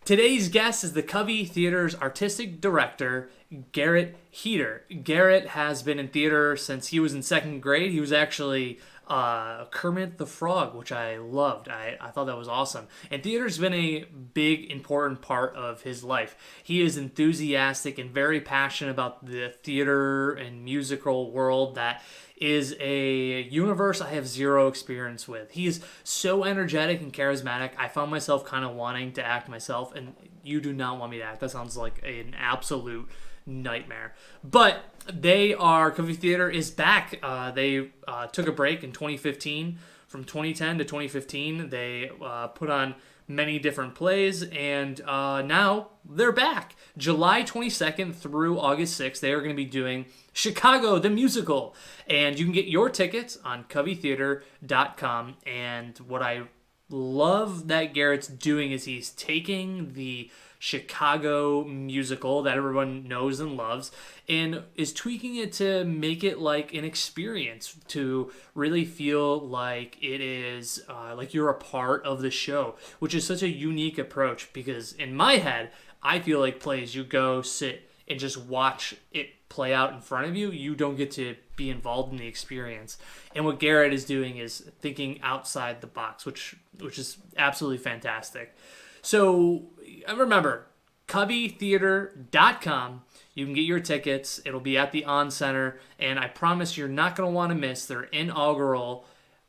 Today's guest is the Covey Theater's artistic director, Garrett Heater. Garrett has been in theater since he was in second grade. He was actually Kermit the Frog, which I loved. I thought that was awesome. And theater's been a big, important part of his life. He is enthusiastic and very passionate about the theater and musical world that is a universe I have zero experience with. He is so energetic and charismatic. I found myself kind of wanting to act myself, and you do not want me to act. That sounds like an absolute nightmare. But Covey Theater is back. They took a break in 2015. From 2010 to 2015, they put on many different plays, and now they're back. July 22nd through August 6th, they are going to be doing Chicago the Musical, and you can get your tickets on coveytheater.com. And what I love that Garrett's doing is he's taking the Chicago musical that everyone knows and loves and is tweaking it to make it like an experience, to really feel like it is like you're a part of the show, which is such a unique approach. Because in my head, I feel like plays, you go sit and just watch it play out in front of you. You don't get to be involved in the experience. And what Garrett is doing is thinking outside the box, which is absolutely fantastic. So remember, coveytheater.com. You can get your tickets. It'll be at the On Center, and I promise you're not going to want to miss their inaugural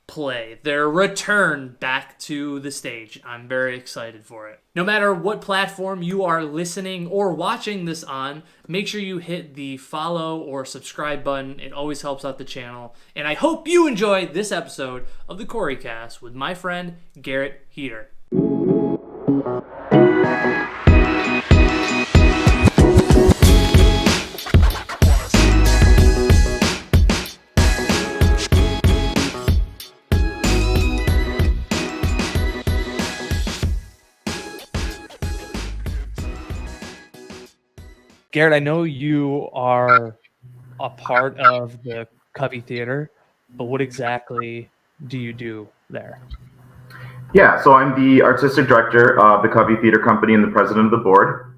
play, their return back to the stage. I'm very excited for it. No matter what platform you are listening or watching this on, make sure you hit the follow or subscribe button. It always helps out the channel. And I hope you enjoy this episode of the Cory Cast with my friend Garrett Heater. Garrett, I know you are a part of the Covey Theater, but what exactly do you do there? Yeah, so I'm the artistic director of the Covey Theater Company and the president of the board.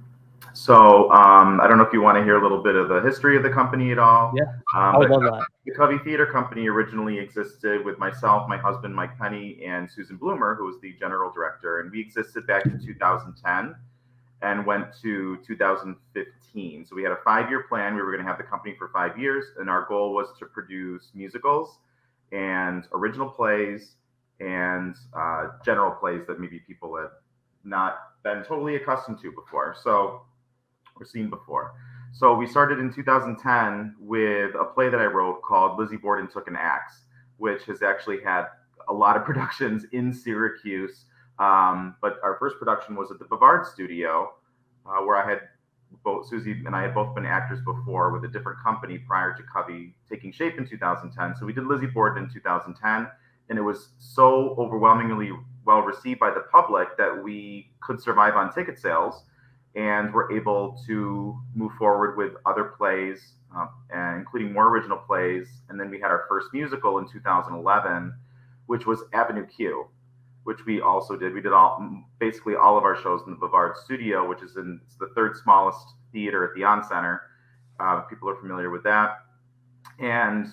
So I don't know if you want to hear a little bit of the history of the company at all. Yeah, I would love that. The Covey Theater Company originally existed with myself, my husband, Mike Penny, and Susan Bloomer, who was the general director. And we existed back in 2010 and went to 2015. So we had a 5-year plan. We were going to have the company for 5 years. And our goal was to produce musicals and original plays and general plays that maybe people had not been totally accustomed to before. So or seen before. So we started in 2010 with a play that I wrote called Lizzie Borden Took an Axe, which has actually had a lot of productions in Syracuse. But our first production was at the Bavard Studio, where I had both Susie and I had both been actors before with a different company prior to Covey taking shape in 2010. So we did Lizzie Borden in 2010, and it was so overwhelmingly well received by the public that we could survive on ticket sales. And we're able to move forward with other plays, and including more original plays. And then we had our first musical in 2011, which was Avenue Q, which we also did. We did basically all of our shows in the Bavard Studio, which is it's the third smallest theater at the On Center. People are familiar with that. And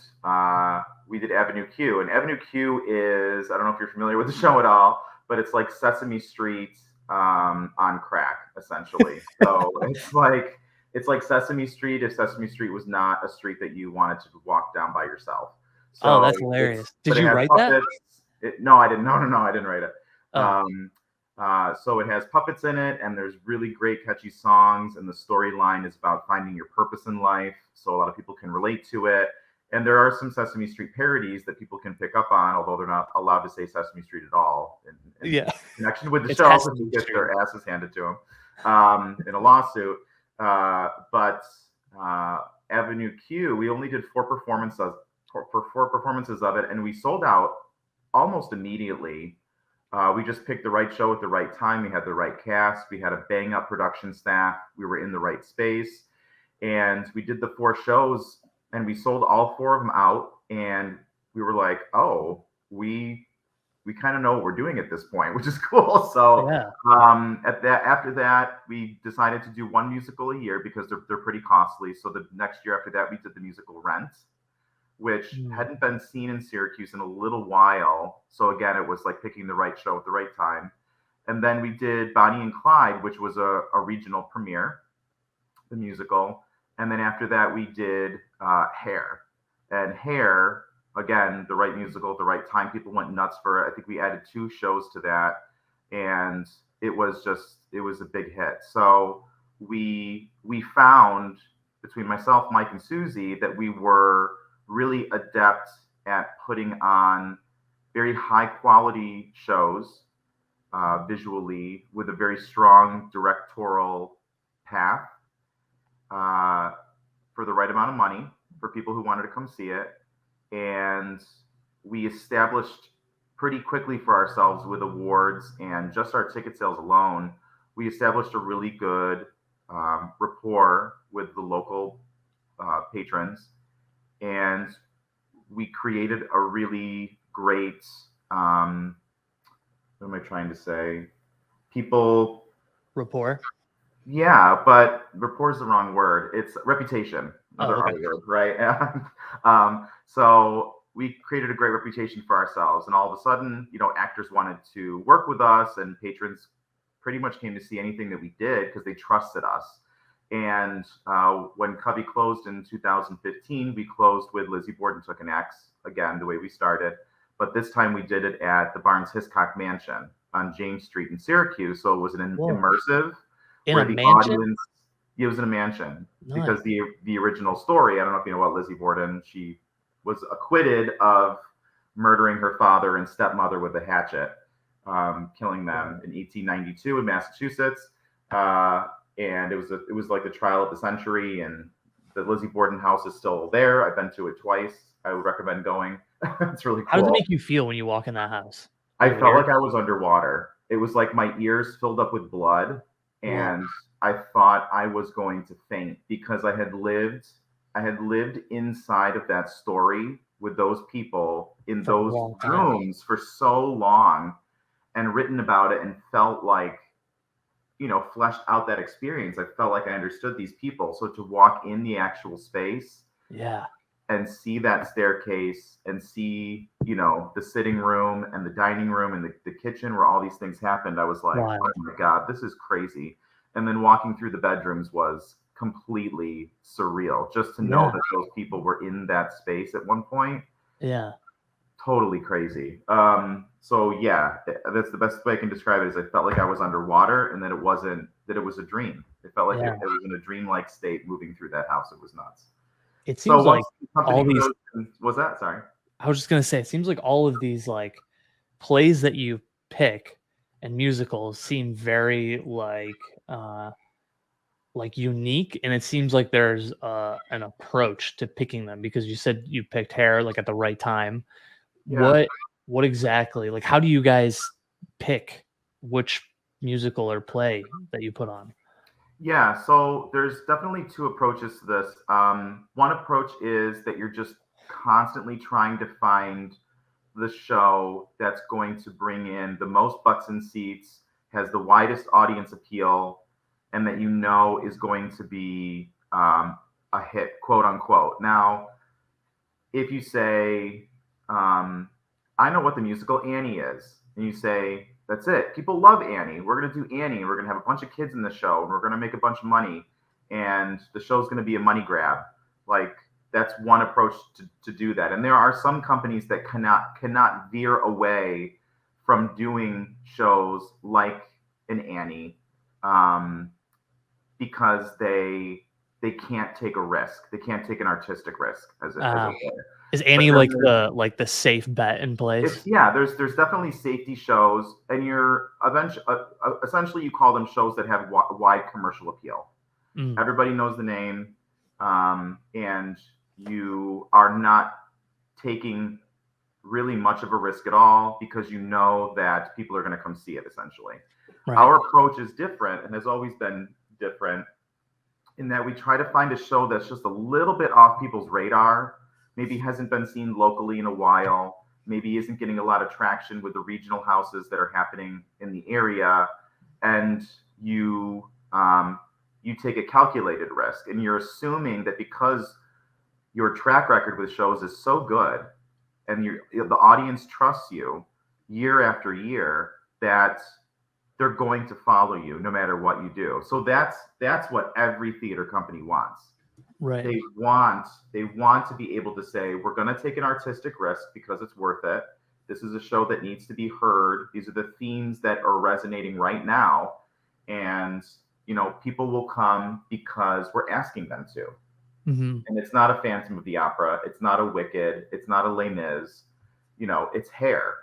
we did Avenue Q. And Avenue Q is, I don't know if you're familiar with the show at all, but it's like Sesame Street on crack, essentially. So it's like Sesame Street if Sesame Street was not a street that you wanted to walk down by yourself. So that's hilarious. Did you write that? No, I didn't. No, I didn't write it. Oh. So it has puppets in it, and there's really great catchy songs, and the storyline is about finding your purpose in life. So a lot of people can relate to it. And there are some Sesame Street parodies that people can pick up on, although they're not allowed to say Sesame Street at all in connection with the show, because they get their asses handed to them in a lawsuit. But Avenue Q, we only did 4 performances of it, and we sold out almost immediately. We just picked the right show at the right time. We had the right cast. We had a bang-up production staff. We were in the right space. And we did the 4 shows, and we sold all 4 of them out. And we were like, oh, we we kind of know what we're doing at this point, which is cool. So Yeah. after that, we decided to do one musical a year because they're pretty costly. So the next year after that, we did the musical Rent, which hadn't been seen in Syracuse in a little while. So again, it was like picking the right show at the right time. And then we did Bonnie and Clyde, which was a regional premiere, the musical. And then after that, we did Hair. And Hair, again, the right musical at the right time. People went nuts for it. I think we added 2 shows to that. And it was a big hit. So we found, between myself, Mike, and Susie, that we were really adept at putting on very high quality shows visually with a very strong directorial path for the right amount of money for people who wanted to come see it. And we established pretty quickly for ourselves with awards and just our ticket sales alone, we established a really good rapport with the local patrons. And we created a really great, what am I trying to say? People. Rapport. Yeah, but rapport is the wrong word. It's reputation. Another hard word, right? So we created a great reputation for ourselves, and all of a sudden, actors wanted to work with us, and patrons pretty much came to see anything that we did because they trusted us. And when Covey closed in 2015, we closed with Lizzie Borden Took an X, again, the way we started. But this time we did it at the Barnes Hiscock Mansion on James Street in Syracuse. So it was an immersive. In a mansion? Audience, it was in a mansion. Nice. Because the original story, I don't know if you know about Lizzie Borden, she was acquitted of murdering her father and stepmother with a hatchet, killing them in 1892 in Massachusetts. And it was like the trial of the century, and the Lizzie Borden house is still there. I've been to it twice. I would recommend going. It's really cool. How does it make you feel when you walk in that house? I felt like I was underwater. It was like my ears filled up with blood, and I thought I was going to faint because I had lived inside of that story with those people in those rooms for so long and written about it and felt like, fleshed out that experience. I felt like I understood these people. So to walk in the actual space and see that staircase and see, the sitting room and the dining room and the kitchen where all these things happened, I was like, oh my God, this is crazy. And then walking through the bedrooms was completely surreal, just to know that those people were in that space at one point. Yeah. Totally crazy. So yeah, that's the best way I can describe it. Is I felt like I was underwater, and that it was a dream. It felt like it was in a dreamlike state moving through that house. It was nuts. It seems like all these. Was that? Sorry. I was just gonna say, it seems like all of these like plays that you pick and musicals seem very like unique, and it seems like there's an approach to picking them, because you said you picked Hair like at the right time. What exactly, like, how do you guys pick which musical or play that you put on? Yeah, so there's definitely 2 approaches to this. One approach is that you're just constantly trying to find the show that's going to bring in the most butts in seats, has the widest audience appeal, and that is going to be a hit, quote unquote. Now, if you say, I know what the musical Annie is, and you say, that's it. People love Annie. We're going to do Annie. We're going to have a bunch of kids in the show, and we're going to make a bunch of money, and the show's going to be a money grab. Like, that's one approach to do that. And there are some companies that cannot veer away from doing shows like an Annie, because they can't take a risk. They can't take an artistic risk as a player. Is Annie like the safe bet in place? There's definitely safety shows, and you're essentially you call them shows that have wide commercial appeal. Everybody knows the name, and you are not taking really much of a risk at all because you know that people are going to come see it. Essentially, our approach is different and has always been different in that we try to find a show that's just a little bit off people's radar. Maybe hasn't been seen locally in a while, maybe isn't getting a lot of traction with the regional houses that are happening in the area, and you take a calculated risk, and you're assuming that because your track record with shows is so good, and the audience trusts you year after year, that they're going to follow you no matter what you do. So that's what every theater company wants. Right. They want to be able to say, we're going to take an artistic risk because it's worth it. This is a show that needs to be heard. These are the themes that are resonating right now, and people will come because we're asking them to. Mm-hmm. And it's not a Phantom of the Opera. It's not a Wicked. It's not a Les Mis. It's Hair.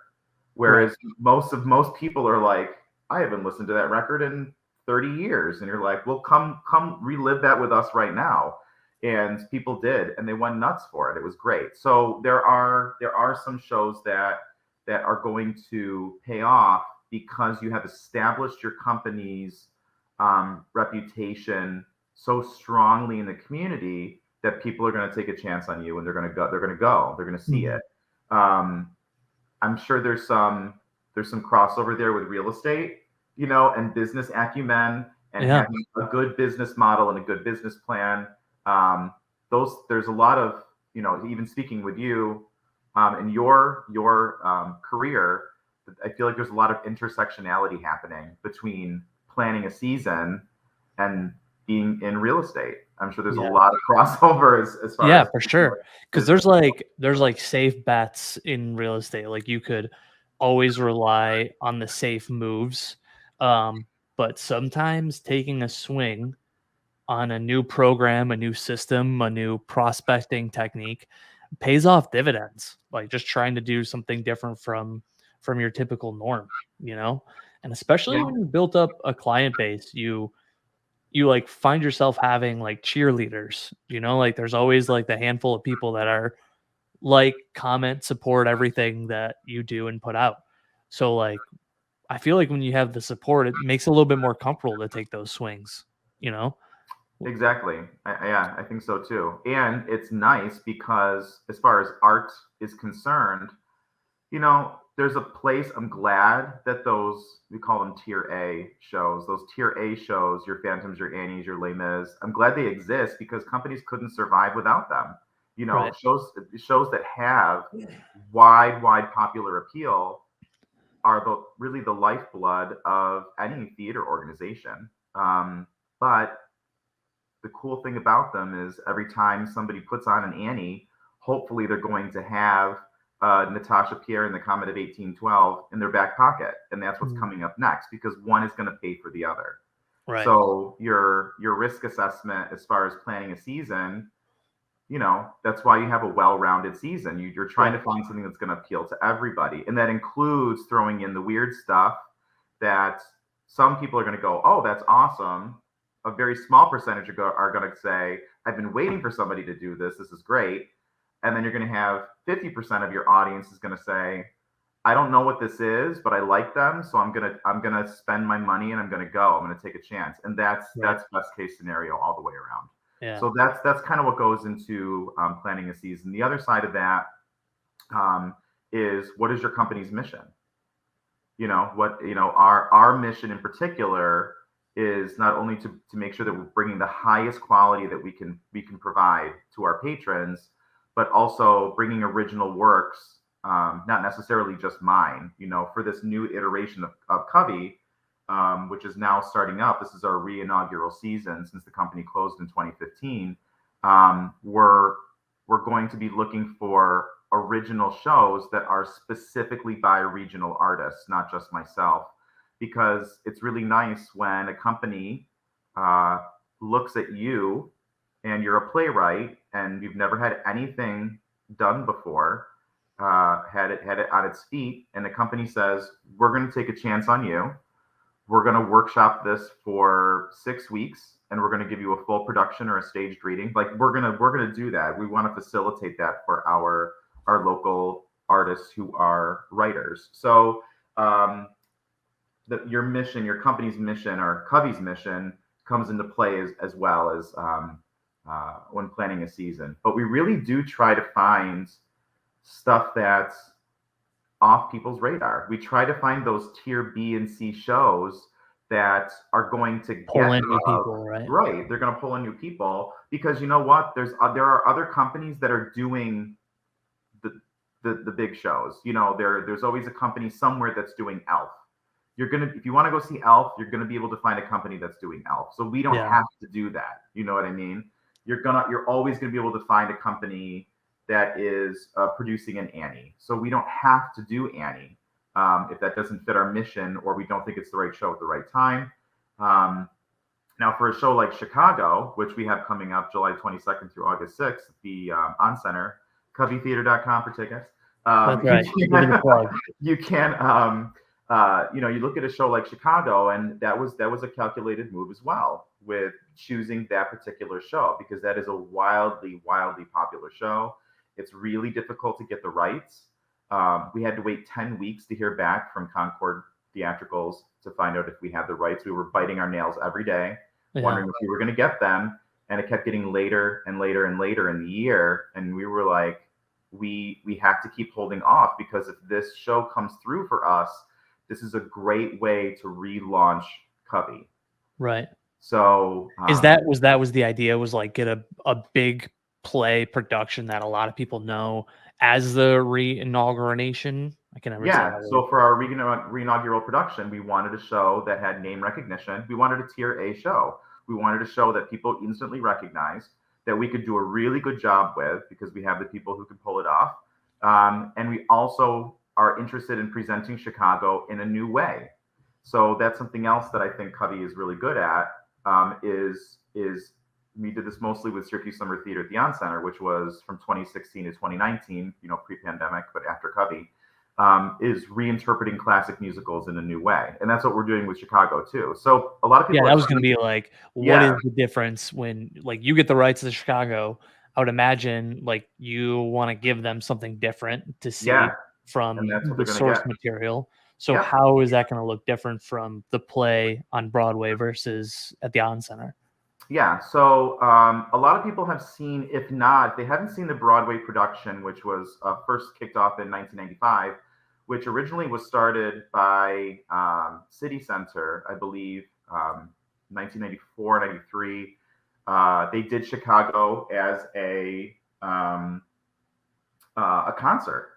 Whereas most people are like, I haven't listened to that record in 30 years. And you're like, well, come relive that with us right now. And people did, and they went nuts for it. It was great. So there are some shows that are going to pay off because you have established your company's reputation so strongly in the community that people are going to take a chance on you, and they're going to see it. I'm sure there's some crossover there with real estate, and business acumen, and having a good business model and a good business plan. There's a lot of, even speaking with you in your career, I feel like there's a lot of intersectionality happening between planning a season and being in real estate. I'm sure there's a lot of crossover as far as for sure. Because there's like safe bets in real estate. Like you could always rely on the safe moves. But sometimes taking a swing on a new program, a new system, a new prospecting technique pays off dividends. Like just trying to do something different from your typical norm, and especially when you built up a client base, you like find yourself having like cheerleaders, like there's always like the handful of people that are like, comment, support everything that you do and put out. So like I feel like when you have the support, it makes it a little bit more comfortable to take those swings, Exactly. I think so too. And it's nice because as far as art is concerned, there's a place. I'm glad that those, we call them tier A shows, those tier A shows, your Phantoms, your Annies, your Les Mis, I'm glad they exist because companies couldn't survive without them. Shows that have wide popular appeal are really the lifeblood of any theater organization. But the cool thing about them is every time somebody puts on an Annie, hopefully they're going to have Natasha Pierre in the Comet of 1812 in their back pocket, and that's what's coming up next because one is going to pay for the other. Right. So your risk assessment as far as planning a season, that's why you have a well-rounded season. You're trying to find something that's going to appeal to everybody, and that includes throwing in the weird stuff that some people are going to go, oh, that's awesome. A very small percentage are going to say, I've been waiting for somebody to do this. This is great. And then you're going to have 50% of your audience is going to say, I don't know what this is, but I like them, so I'm gonna spend my money and I'm gonna go. I'm gonna take a chance, and that's best case scenario all the way around. Yeah. So that's kind of what goes into planning a season. The other side of that is, what is your company's mission? Our mission in particular is not only to make sure that we're bringing the highest quality that we can provide to our patrons, but also bringing original works, not necessarily just mine. For this new iteration of Covey, which is now starting up. This is our re-inaugural season since the company closed in 2015. We're going to be looking for original shows that are specifically by regional artists, not just myself, because it's really nice when a company looks at you and you're a playwright and you've never had anything done before, had it on its feet, and the company says, we're going to take a chance on you. We're going to workshop this for 6 weeks, and we're going to give you a full production or a staged reading. Like we're going to do that. We want to facilitate that for our local artists who are writers. So your mission, your company's mission, or Covey's mission comes into play as well as when planning a season. But we really do try to find stuff that's off people's radar. We try to find those tier B and C shows that are going to Pull get in new people, right? right. They're going to pull in new people because you know what? There are other companies that are doing the big shows. You know, there's always a company somewhere that's doing Elf. If you want to go see Elf, you're gonna be able to find a company that's doing Elf. So we don't have to do that. You know what I mean? You're always gonna be able to find a company that is producing an Annie. So we don't have to do Annie if that doesn't fit our mission or we don't think it's the right show at the right time. Now, for a show like Chicago, which we have coming up July 22nd through August 6th, the On Center, CoveyTheater.com for tickets. That's right. You can, you look at a show like Chicago, and that was a calculated move as well with choosing that particular show because that is a wildly popular show. It's really difficult to get the rights. We had to wait 10 weeks to hear back from Concord Theatricals to find out if we had the rights. We were biting our nails every day, wondering if we were going to get them. And it kept getting later and later and later in the year. And we were like, we have to keep holding off because if this show comes through for us, this is a great way to relaunch Covey. Right. So was the idea, was like get a big play production that a lot of people know as the re-inauguration. I can never tell. So for our re-inaugural production, we wanted a show that had name recognition. We wanted a tier A show. We wanted a show that people instantly recognized, that we could do a really good job with because we have the people who can pull it off. And we also are interested in presenting Chicago in a new way. So that's something else that I think Covey is really good at, is we did this mostly with Syracuse Summer Theater at the On Center, which was from 2016 to 2019, pre-pandemic, but after Covey, is reinterpreting classic musicals in a new way. And that's what we're doing with Chicago too. So a lot of people... that was going to be like, what is the difference when like you get the rights to Chicago? I would imagine like you want to give them something different to see from the source material. So how is that going to look different from the play on Broadway versus at the On Center? Yeah, so a lot of people have seen, if not, they haven't seen the Broadway production, which was first kicked off in 1995, which originally was started by City Center, I believe, 1994, 93. They did Chicago as a concert,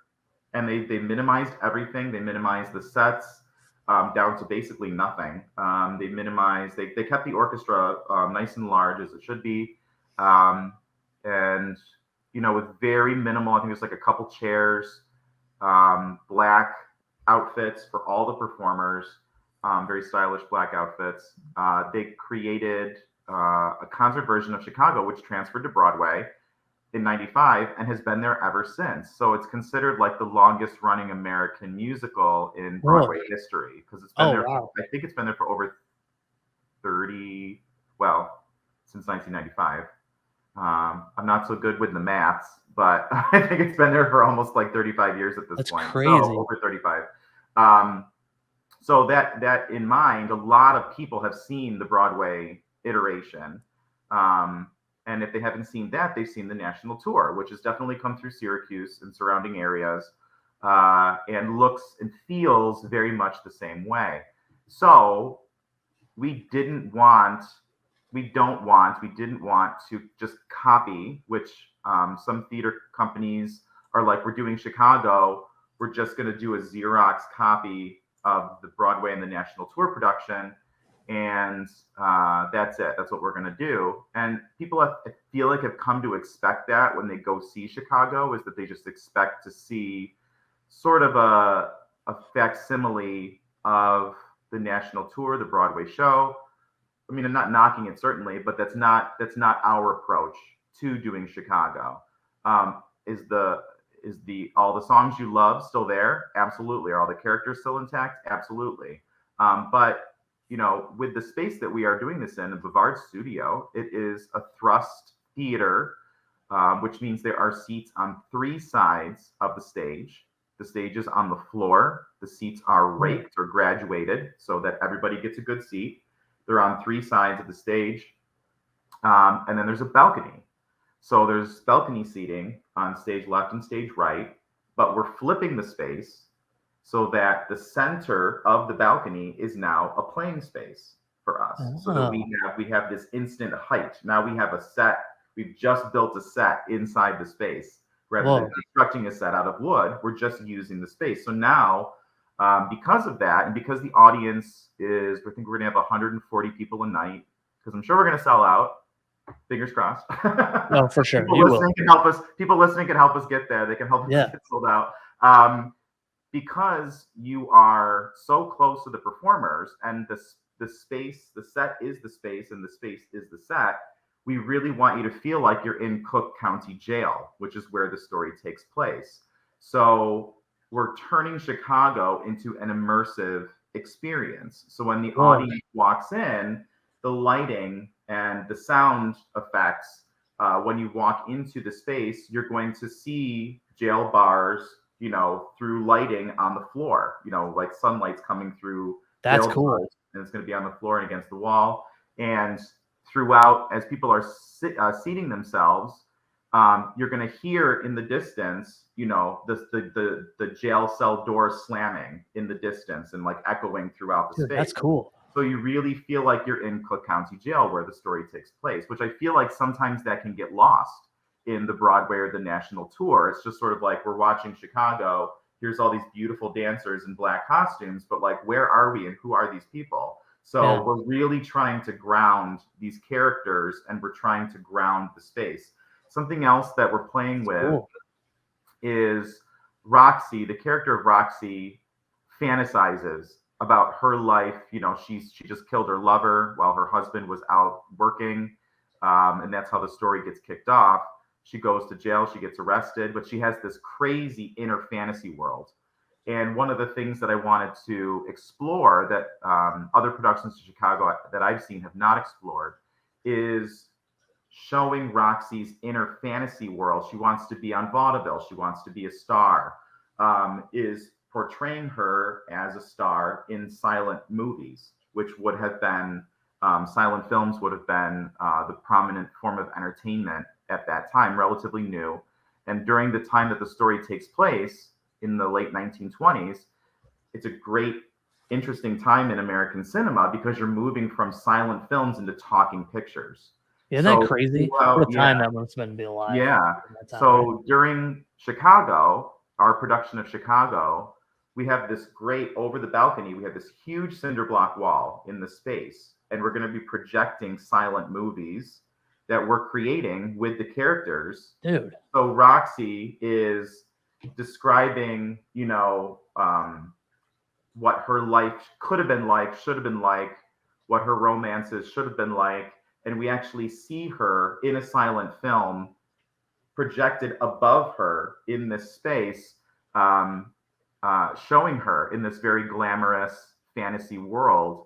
and they minimized everything. They minimized the sets down to basically nothing. They kept the orchestra nice and large as it should be, and with very minimal. I think it was like a couple chairs, black outfits for all the performers, very stylish black outfits. They created a concert version of Chicago, which transferred to Broadway in 95 and has been there ever since. So it's considered like the longest running American musical in Broadway history because it's been there. Wow. I think it's been there for over 30, since 1995. I'm not so good with the maths, but I think it's been there for almost like 35 years at this point. Crazy. So over 35. So that in mind, a lot of people have seen the Broadway iteration. And if they haven't seen that, they've seen the national tour, which has definitely come through Syracuse and surrounding areas, and looks and feels very much the same way. So we didn't want to just copy, which some theater companies are like, we're doing Chicago, we're just going to do a Xerox copy of the Broadway and the national tour production. And that's it. That's what we're going to do. And people I feel like have come to expect that when they go see Chicago, is that they just expect to see sort of a facsimile of the national tour, the Broadway show. I mean, I'm not knocking it certainly, but that's not our approach to doing Chicago. Is the all the songs you love still there? Absolutely. Are all the characters still intact? Absolutely. But with the space that we are doing this in, the Bavard Studio, it is a thrust theater, which means there are seats on three sides of the stage. The stage is on the floor. The seats are raked or graduated so that everybody gets a good seat. They're on three sides of the stage. And then there's a balcony. So there's balcony seating on stage left and stage right, but we're flipping the space so that the center of the balcony is now a playing space for us, so that we have this instant height. Now we have a set. We've just built a set inside the space rather than constructing a set out of wood. We're just using the space. So now, because of that, and because the audience is, I think we're going to have 140 people a night, because I'm sure we're going to sell out. Fingers crossed. No, for sure. People listening can help us. People listening can help us get there. They can help us get sold out. Because you are so close to the performers, and the space, the set is the space, and the space is the set. We really want you to feel like you're in Cook County Jail, which is where the story takes place. So we're turning Chicago into an immersive experience. So when the audience walks in, the lighting and the sound effects, when you walk into the space, you're going to see jail bars, through lighting on the floor, like sunlight's coming through. That's cool. Bars, and it's going to be on the floor and against the wall. And throughout, as people are seating themselves, you're going to hear in the distance, the jail cell doors slamming in the distance and like echoing throughout the space. That's cool. So you really feel like you're in Cook County Jail where the story takes place, which I feel like sometimes that can get lost in the Broadway or the national tour. It's just sort of like we're watching Chicago. Here's all these beautiful dancers in black costumes, but like, where are we and who are these people? So we're really trying to ground these characters, and we're trying to ground the space. Something else that we're playing with is Roxy. The character of Roxy fantasizes about her life. She just killed her lover while her husband was out working. And that's how the story gets kicked off. She goes to jail, she gets arrested, but she has this crazy inner fantasy world. And one of the things that I wanted to explore that other productions in Chicago that I've seen have not explored is showing Roxy's inner fantasy world. She wants to be on vaudeville. She wants to be a star. Is portraying her as a star in silent movies, which would have been, silent films would have been the prominent form of entertainment at that time, relatively new. And during the time that the story takes place in the late 1920s, it's a great, interesting time in American cinema because you're moving from silent films into talking pictures. Isn't that crazy? What a time that must have been to be alive. Yeah. So during Chicago, our production of Chicago, we have this great, over the balcony, we have this huge cinder block wall in the space, and we're going to be projecting silent movies that we're creating with the characters. Dude. So Roxy is describing, what her life could have been like, should have been like, what her romances should have been like. And we actually see her in a silent film projected above her in this space, showing her in this very glamorous fantasy world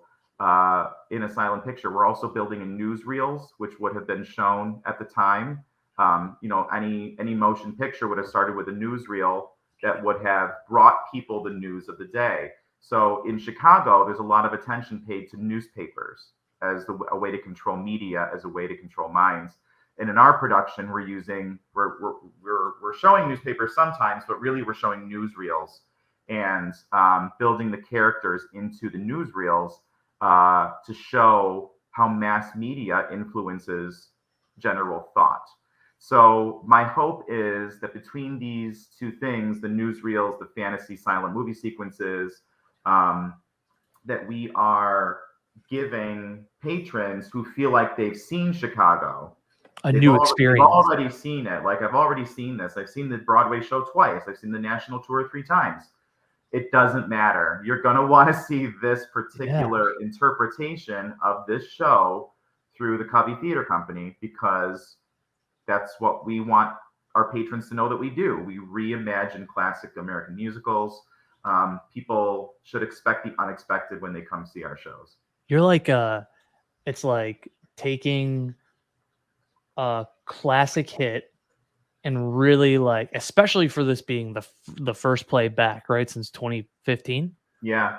in a silent picture. We're also building in newsreels, which would have been shown at the time. Any motion picture would have started with a newsreel that would have brought people the news of the day. So in Chicago, there's a lot of attention paid to newspapers as a way to control media, as a way to control minds. And in our production, we're showing newspapers sometimes, but really we're showing newsreels and building the characters into the newsreels to show how mass media influences general thought. So my hope is that between these two things, the newsreels, the fantasy silent movie sequences, that we are giving patrons who feel like they've seen Chicago a new experience. They've already seen it. Like, I've already seen this. I've seen the Broadway show twice. I've seen the national tour 3 times. It doesn't matter. You're going to want to see this particular interpretation of this show through the Covey Theater Company, because that's what we want our patrons to know that we do. We reimagine classic American musicals. People should expect the unexpected when they come see our shows. You're like, it's like taking a classic hit and really, like, especially for this being the first play back, right, since 2015. Yeah.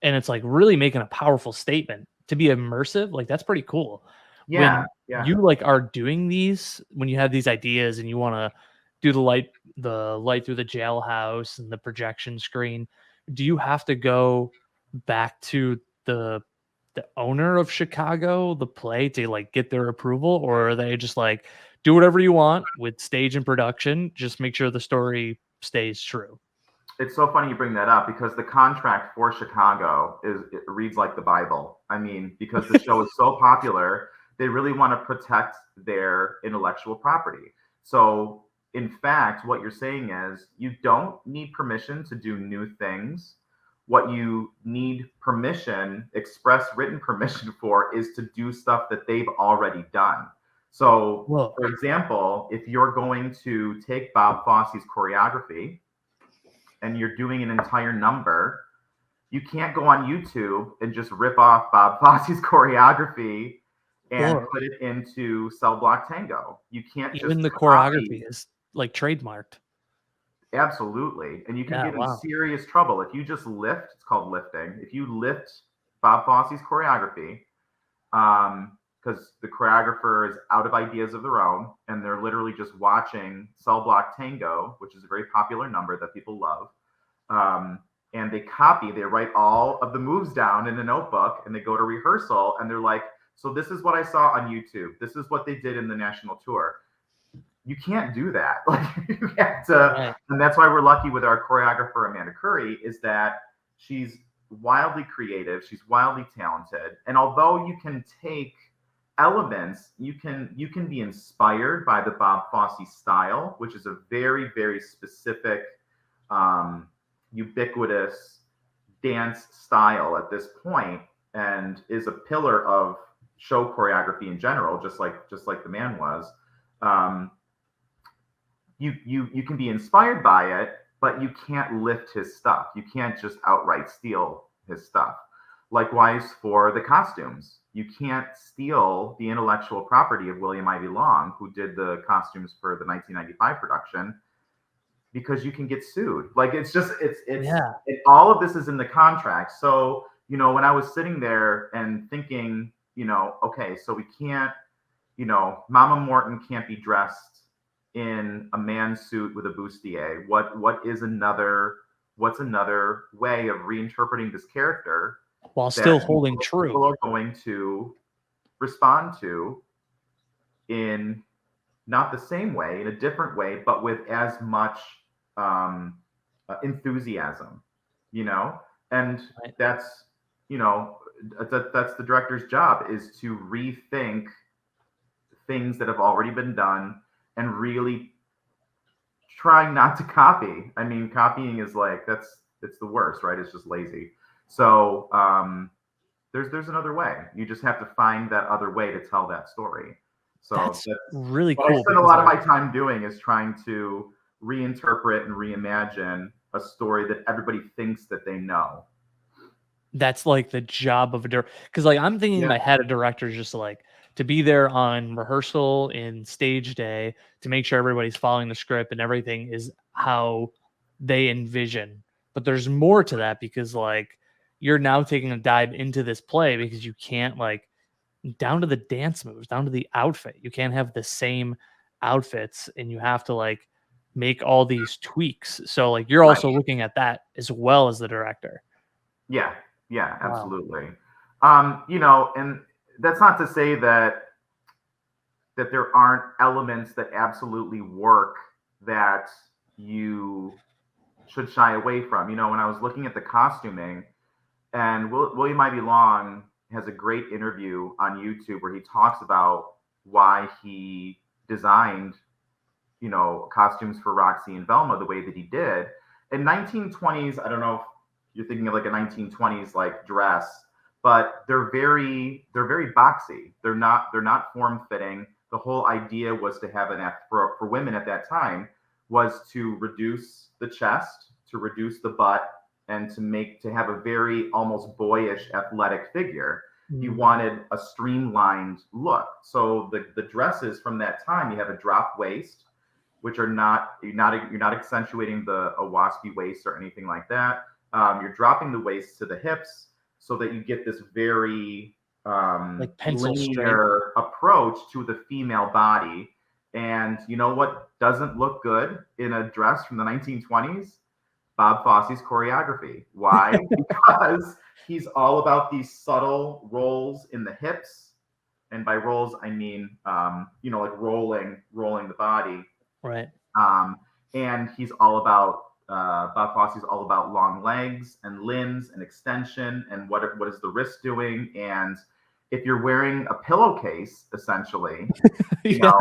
And it's like really making a powerful statement to be immersive. Like, that's pretty cool. Yeah. When you like are doing these, when you have these ideas and you want to do the light through the jailhouse and the projection screen, do you have to go back to the owner of Chicago, the play, to like get their approval, or are they just like do whatever you want with stage and production, just make sure the story stays true? It's so funny you bring that up because the contract for Chicago it reads like the Bible. I mean, because the show is so popular, they really want to protect their intellectual property. So, in fact, what you're saying is you don't need permission to do new things. What you need permission, express written permission for, is to do stuff that they've already done. So, Whoa. for example, if you're going to take Bob Fosse's choreography and you're doing an entire number, you can't go on YouTube and just rip off Bob Fosse's choreography and Whoa. put it into Cell Block Tango. You can't just Even the copy. choreography is like trademarked. Absolutely. And you can Yeah, get in wow. serious trouble. If you just lift, it's called lifting. If you lift Bob Fosse's choreography, because the choreographer is out of ideas of their own, and they're literally just watching Cell Block Tango, which is a very popular number that people love. And they write all of the moves down in a notebook, and they go to rehearsal, and they're like, so this is what I saw on YouTube. This is what they did in the national tour. You can't do that. Like you have to, Right. and that's why we're lucky with our choreographer Amanda Curry, is that she's wildly creative, she's wildly talented, and although you can take elements, you can be inspired by the Bob Fosse style, which is a very, very specific, ubiquitous dance style at this point, and is a pillar of show choreography in general, just like the man was. Um, you can be inspired by it, but you can't lift his stuff. You can't just outright steal his stuff. Likewise for the costumes, you can't steal the intellectual property of William Ivy Long, who did the costumes for the 1995 production, because you can get sued. Like Yeah. all of this is in the contract. So when I was sitting there and thinking, okay, so we can't, Mama Morton can't be dressed in a man suit with a bustier. What's another way of reinterpreting this character While that still holding people true. are going to respond to in not the same way, in a different way, but with as much enthusiasm, and Right. that's you know that's the director's job, is to rethink things that have already been done and really trying not to copy. I mean, copying is like it's the worst, right? It's just lazy. So there's another way. You just have to find that other way to tell that story. So That's that's really what I cool spend a because lot of like my time doing, is trying to reinterpret and reimagine a story that everybody thinks that they know. that's like the job of a director. Because like I'm thinking in Yeah, my head, a director is just like to be there on rehearsal and stage day to make sure everybody's following the script and everything is how they envision. But there's more to that because like you're now taking a dive into this play because you can't like down to the dance moves, down to the outfit. You can't have the same outfits and you have to like make all these tweaks. So like you're right. also looking at that as well as the director. Yeah, yeah, Wow. absolutely. And that's not to say that there aren't elements that absolutely work that you should shy away from. When I was looking at the costuming, and William Ivy Long has a great interview on YouTube where he talks about why he designed, costumes for Roxy and Velma the way that he did. In 1920s, I don't know if you're thinking of like a 1920s like dress, but they're very boxy. They're not form fitting. The whole idea was to have for women at that time was to reduce the chest, to reduce the butt, and to have a very almost boyish athletic figure. He Mm. wanted a streamlined look. So the dresses from that time, you have a drop waist, which are you're not accentuating a waspy waist or anything like that. You're dropping the waist to the hips so that you get this very Like pencil straight. linear approach to the female body. And you know what doesn't look good in a dress from the 1920s? Bob Fosse's choreography. Why? Because he's all about these subtle rolls in the hips, and by rolls I mean like rolling the body. Right. And he's all about Bob Fosse's all about long legs and limbs and extension and what is the wrist doing. And if you're wearing a pillowcase, essentially, Yeah.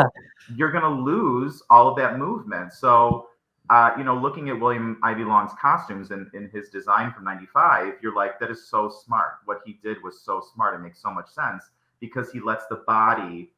you're going to lose all of that movement. So, looking at William Ivy Long's costumes in his design from '95, you're like, that is so smart. What he did was so smart. It makes so much sense because he lets the body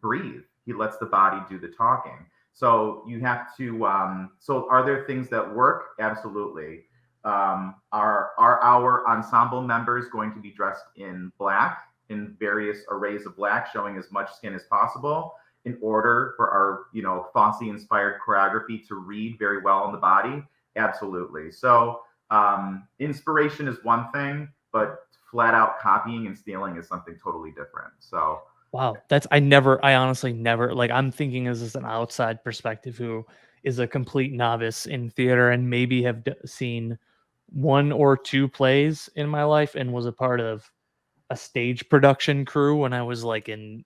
breathe. He lets the body do the talking. So you have to. So are there things that work? Absolutely. Are our ensemble members going to be dressed in black, in various arrays of black, showing as much skin as possible, in order for our Fosse-inspired choreography to read very well on the body? Absolutely. So inspiration is one thing, but flat out copying and stealing is something totally different. So. Wow, I honestly never, like, I'm thinking as an outside perspective who is a complete novice in theater and maybe have seen one or two plays in my life and was a part of a stage production crew when I was like in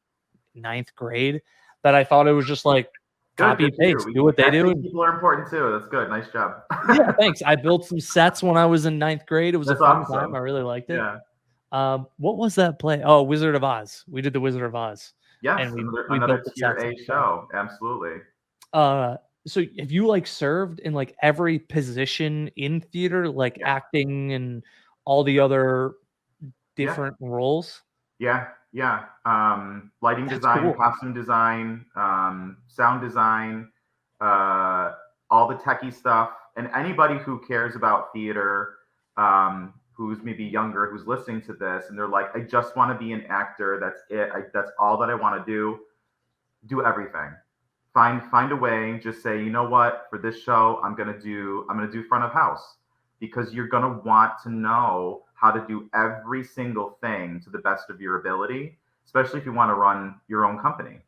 ninth grade, that I thought it was just like Good copy for paste, you. do what they do. Casting people are important too. That's good. Nice job. Yeah, thanks. I built some sets when I was in ninth grade. It was a That's fun time. awesome. I really liked it. Yeah. What was that play? Oh, Wizard of Oz. We did the Wizard of Oz, and Yes, we built another the tier sets A and stuff. show. Absolutely. So have you like served in like every position in theater, like Yeah. acting and all the other Yeah. different roles? Yeah. Lighting That's design, cool. costume design, sound design, all the techie stuff. And anybody who cares about theater, who's maybe younger, who's listening to this, and they're like, I just want to be an actor. That's it. That's all that I want to do. Do everything. Find a way. Just say, you know what? For this show, I'm gonna do front of house, because you're gonna want to know how to do every single thing to the best of your ability, especially if you want to run your own company.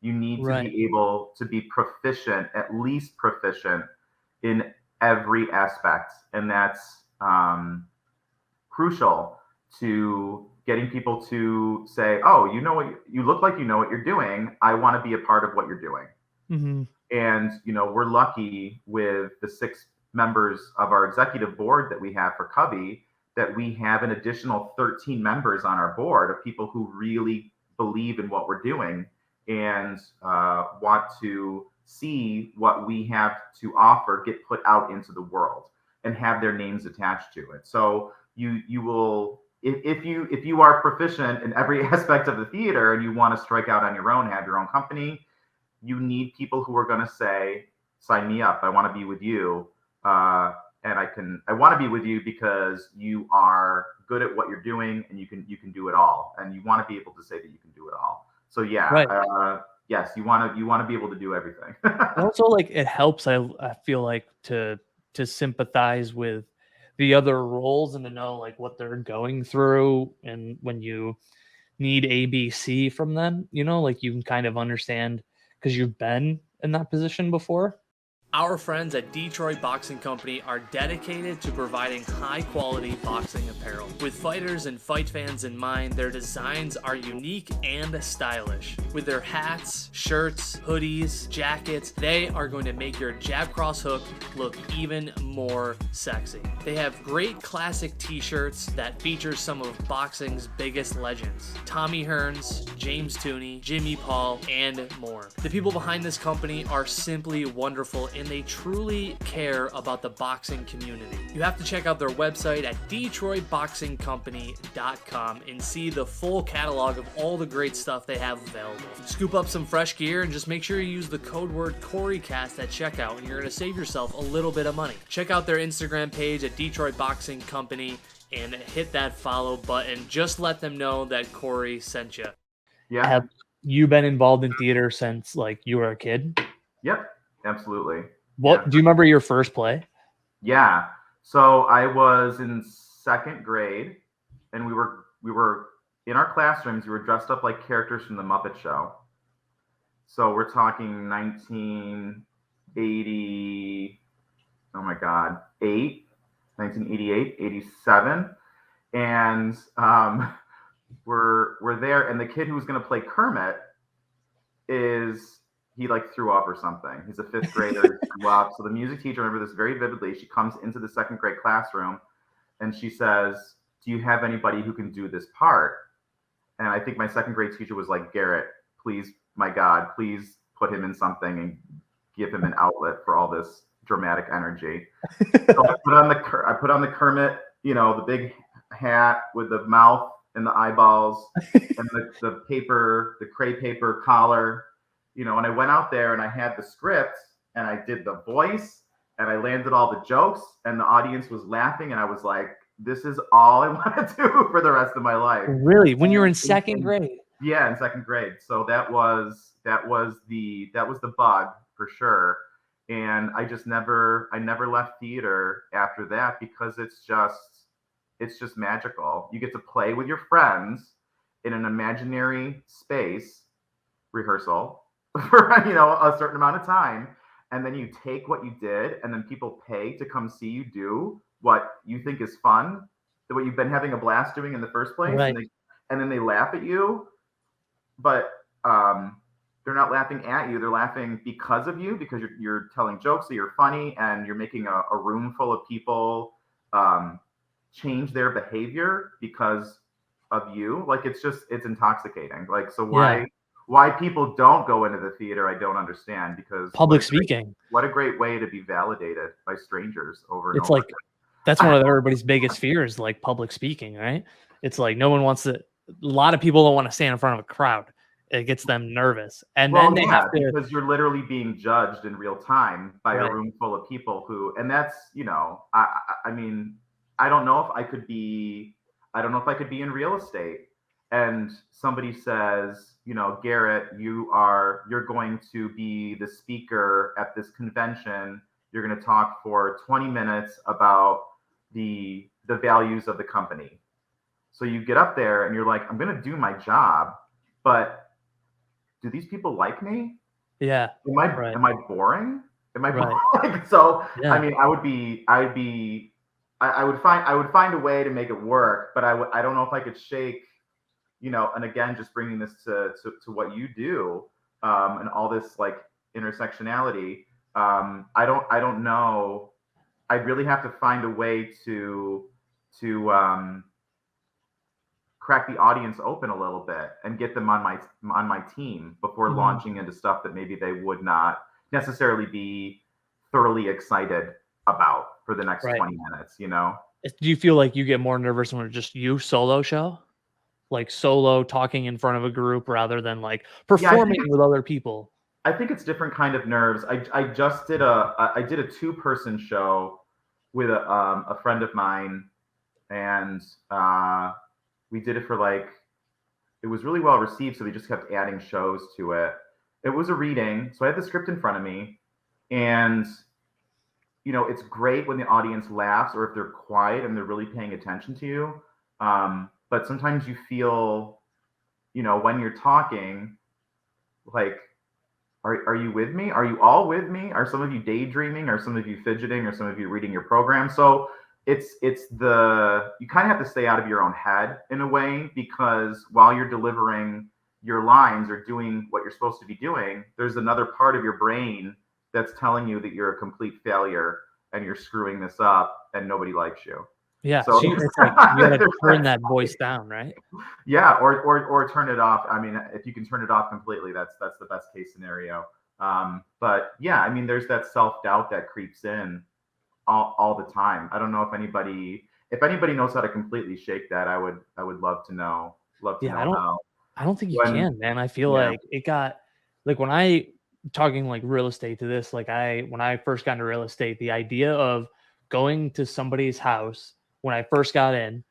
You need to Right. be able to be proficient, at least proficient, in every aspect, and that's crucial to getting people to say, "Oh, you look like you know what you're doing. I want to be a part of what you're doing." Hmm. And we're lucky with the 6 members of our executive board that we have for Covey, that we have an additional 13 members on our board of people who really believe in what we're doing and want to see what we have to offer get put out into the world and have their names attached to it. So you will, if you are proficient in every aspect of the theater and you want to strike out on your own, have your own company, you need people who are going to say, sign me up. I want to be with you. And I want to be with you because you are good at what you're doing and you can do it all. And you want to be able to say that you can do it all. So Right. yes, you want to be able to do everything. Also, like, it helps. I feel like to sympathize with the other roles and to know like what they're going through, and when you need ABC from them, like you can kind of understand because you've been in that position before. Our friends at Detroit Boxing Company are dedicated to providing high-quality boxing apparel. With fighters and fight fans in mind, their designs are unique and stylish. With their hats, shirts, hoodies, jackets, they are going to make your jab cross hook look even more sexy. They have great classic t-shirts that feature some of boxing's biggest legends: Tommy Hearns, James Tooney, Jimmy Paul, and more. The people behind this company are simply wonderful, and they truly care about the boxing community. You have to check out their website at DetroitBoxingCompany.com and see the full catalog of all the great stuff they have available. Scoop up some fresh gear and just make sure you use the code word CoryCast at checkout, and you're going to save yourself a little bit of money. Check out their Instagram page at Detroit Boxing Company and hit that follow button. Just let them know that Cory sent you. Yeah. Have you been involved in theater since like you were a kid? Yep. Absolutely. What do you remember your first play? Yeah. So I was in 2nd grade, and we were in our classrooms. We were dressed up like characters from the Muppet Show. So we're talking 1980. oh my God, 1988, 87. And we're there, and the kid who was going to play Kermit he like threw up or something. He's a fifth grader, threw up. So the music teacher, I remember this very vividly. She comes into the second grade classroom and she says, "Do you have anybody who can do this part?" And I think my second grade teacher was like, "Garrett, please, my God, please put him in something and give him an outlet for all this dramatic energy." So I put on the Kermit, the big hat with the mouth and the eyeballs and the paper, the crepe paper collar, and I went out there and I had the script and I did the voice and I landed all the jokes and the audience was laughing and I was like, this is all I want to do for the rest of my life. Really? When you were in second grade? Yeah, in second grade. So that was the bug for sure. And I never left theater after that because it's just magical. You get to play with your friends in an imaginary space rehearsal for a certain amount of time, and then you take what you did and then people pay to come see you do what you think is fun, what you've been having a blast doing in the first place. Right. And then they laugh at you, but they're not laughing at you, they're laughing because of you, because you're telling jokes, so you're funny, and you're making a room full of people change their behavior because of you. Like it's intoxicating. Like, so why people don't go into the theater, I don't understand, because public speaking. What a great way to be validated by strangers over and it's over like again. That's one of everybody's biggest fears, like public speaking, right? It's like no one wants to. A lot of people don't want to stand in front of a crowd. It gets them nervous, and then they have to, because you're literally being judged in real time by a room full of people and that's I mean, I don't know if I could be in real estate and somebody says, Garrett, you're going to be the speaker at this convention. You're going to talk for 20 minutes about the values of the company. So you get up there and you're like, I'm going to do my job, but do these people like me? Yeah. Am I boring? Am I boring? So yeah. I mean, I would find a way to make it work, but I don't know if I could shake, and again, just bringing this to what you do, and all this like intersectionality. I don't know. I'd really have to find a way to crack the audience open a little bit and get them on my team before launching into stuff that maybe they would not necessarily be thoroughly excited about for the next 20 minutes, Do you feel like you get more nervous when it's just you solo show? Like solo talking in front of a group rather than like performing with other people? I think it's different kind of nerves. I just did a 2-person show with a friend of mine, and we did it for it was really well received. So we just kept adding shows to it. It was a reading. So I had the script in front of me, and it's great when the audience laughs or if they're quiet and they're really paying attention to you. But sometimes you feel, when you're talking, like, are you with me? Are you all with me? Are some of you daydreaming? Are some of you fidgeting? Are some of you reading your program? So you kind of have to stay out of your own head in a way, because while you're delivering your lines or doing what you're supposed to be doing, there's another part of your brain that's telling you that you're a complete failure and you're screwing this up and nobody likes you. Yeah, so it's like you gotta turn that voice down, right? Yeah, or turn it off. I mean, if you can turn it off completely, that's the best case scenario. But yeah, I mean, there's that self-doubt that creeps in all the time. I don't know if anybody knows how to completely shake that. I would love to know. I don't think you can, man. I feel like it got like when I talking like real estate to this, like when I first got into real estate, the idea of going to somebody's house when I first got in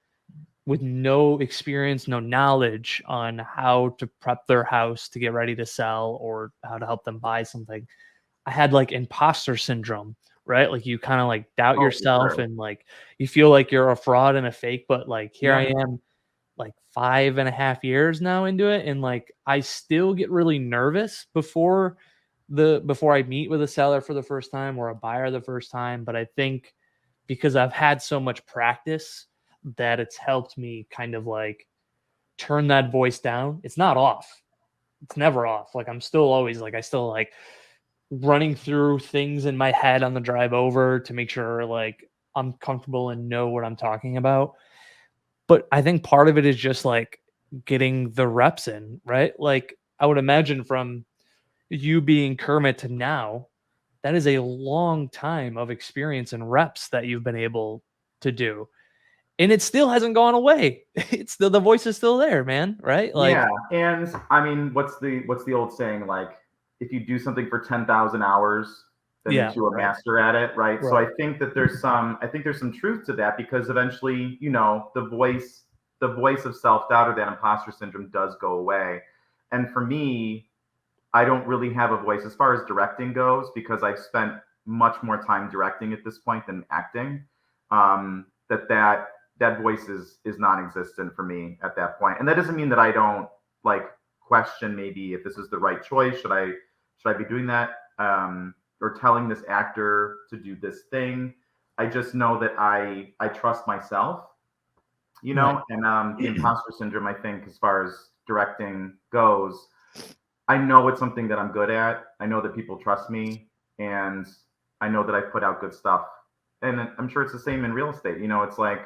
with no experience, no knowledge on how to prep their house to get ready to sell or how to help them buy something, I had like imposter syndrome, right? Like you kind of like doubt yourself and like you feel like you're a fraud and a fake, but like here I am like 5.5 years now into it. And like, I still get really nervous before before I meet with a seller for the first time or a buyer the first time, but I think because I've had so much practice that it's helped me kind of like turn that voice down. It's not off. It's never off. Like I'm still always like I still like running through things in my head on the drive over to make sure like I'm comfortable and know what I'm talking about. But I think part of it is just like getting the reps in, right? Like I would imagine from you being Kermit to now, that is a long time of experience and reps that you've been able to do. And it still hasn't gone away. It's still the voice is still there, man, right? Yeah, Like and I mean, what's the old saying? Like, if you do something for 10,000 hours, that yeah, makes you a right. master at it, right? So Right. I think there's some truth to that because eventually, the voice of self-doubt or that imposter syndrome does go away. And for me, I don't really have a voice as far as directing goes because I've spent much more time directing at this point than acting. That voice is non-existent for me at that point, and that doesn't mean that I don't like question maybe if this is the right choice. Should I be doing that or telling this actor to do this thing? I just know that I trust myself, Right. and the imposter syndrome. I think as far as directing goes, I know it's something that I'm good at. I know that people trust me, and I know that I put out good stuff. And I'm sure it's the same in real estate. It's like,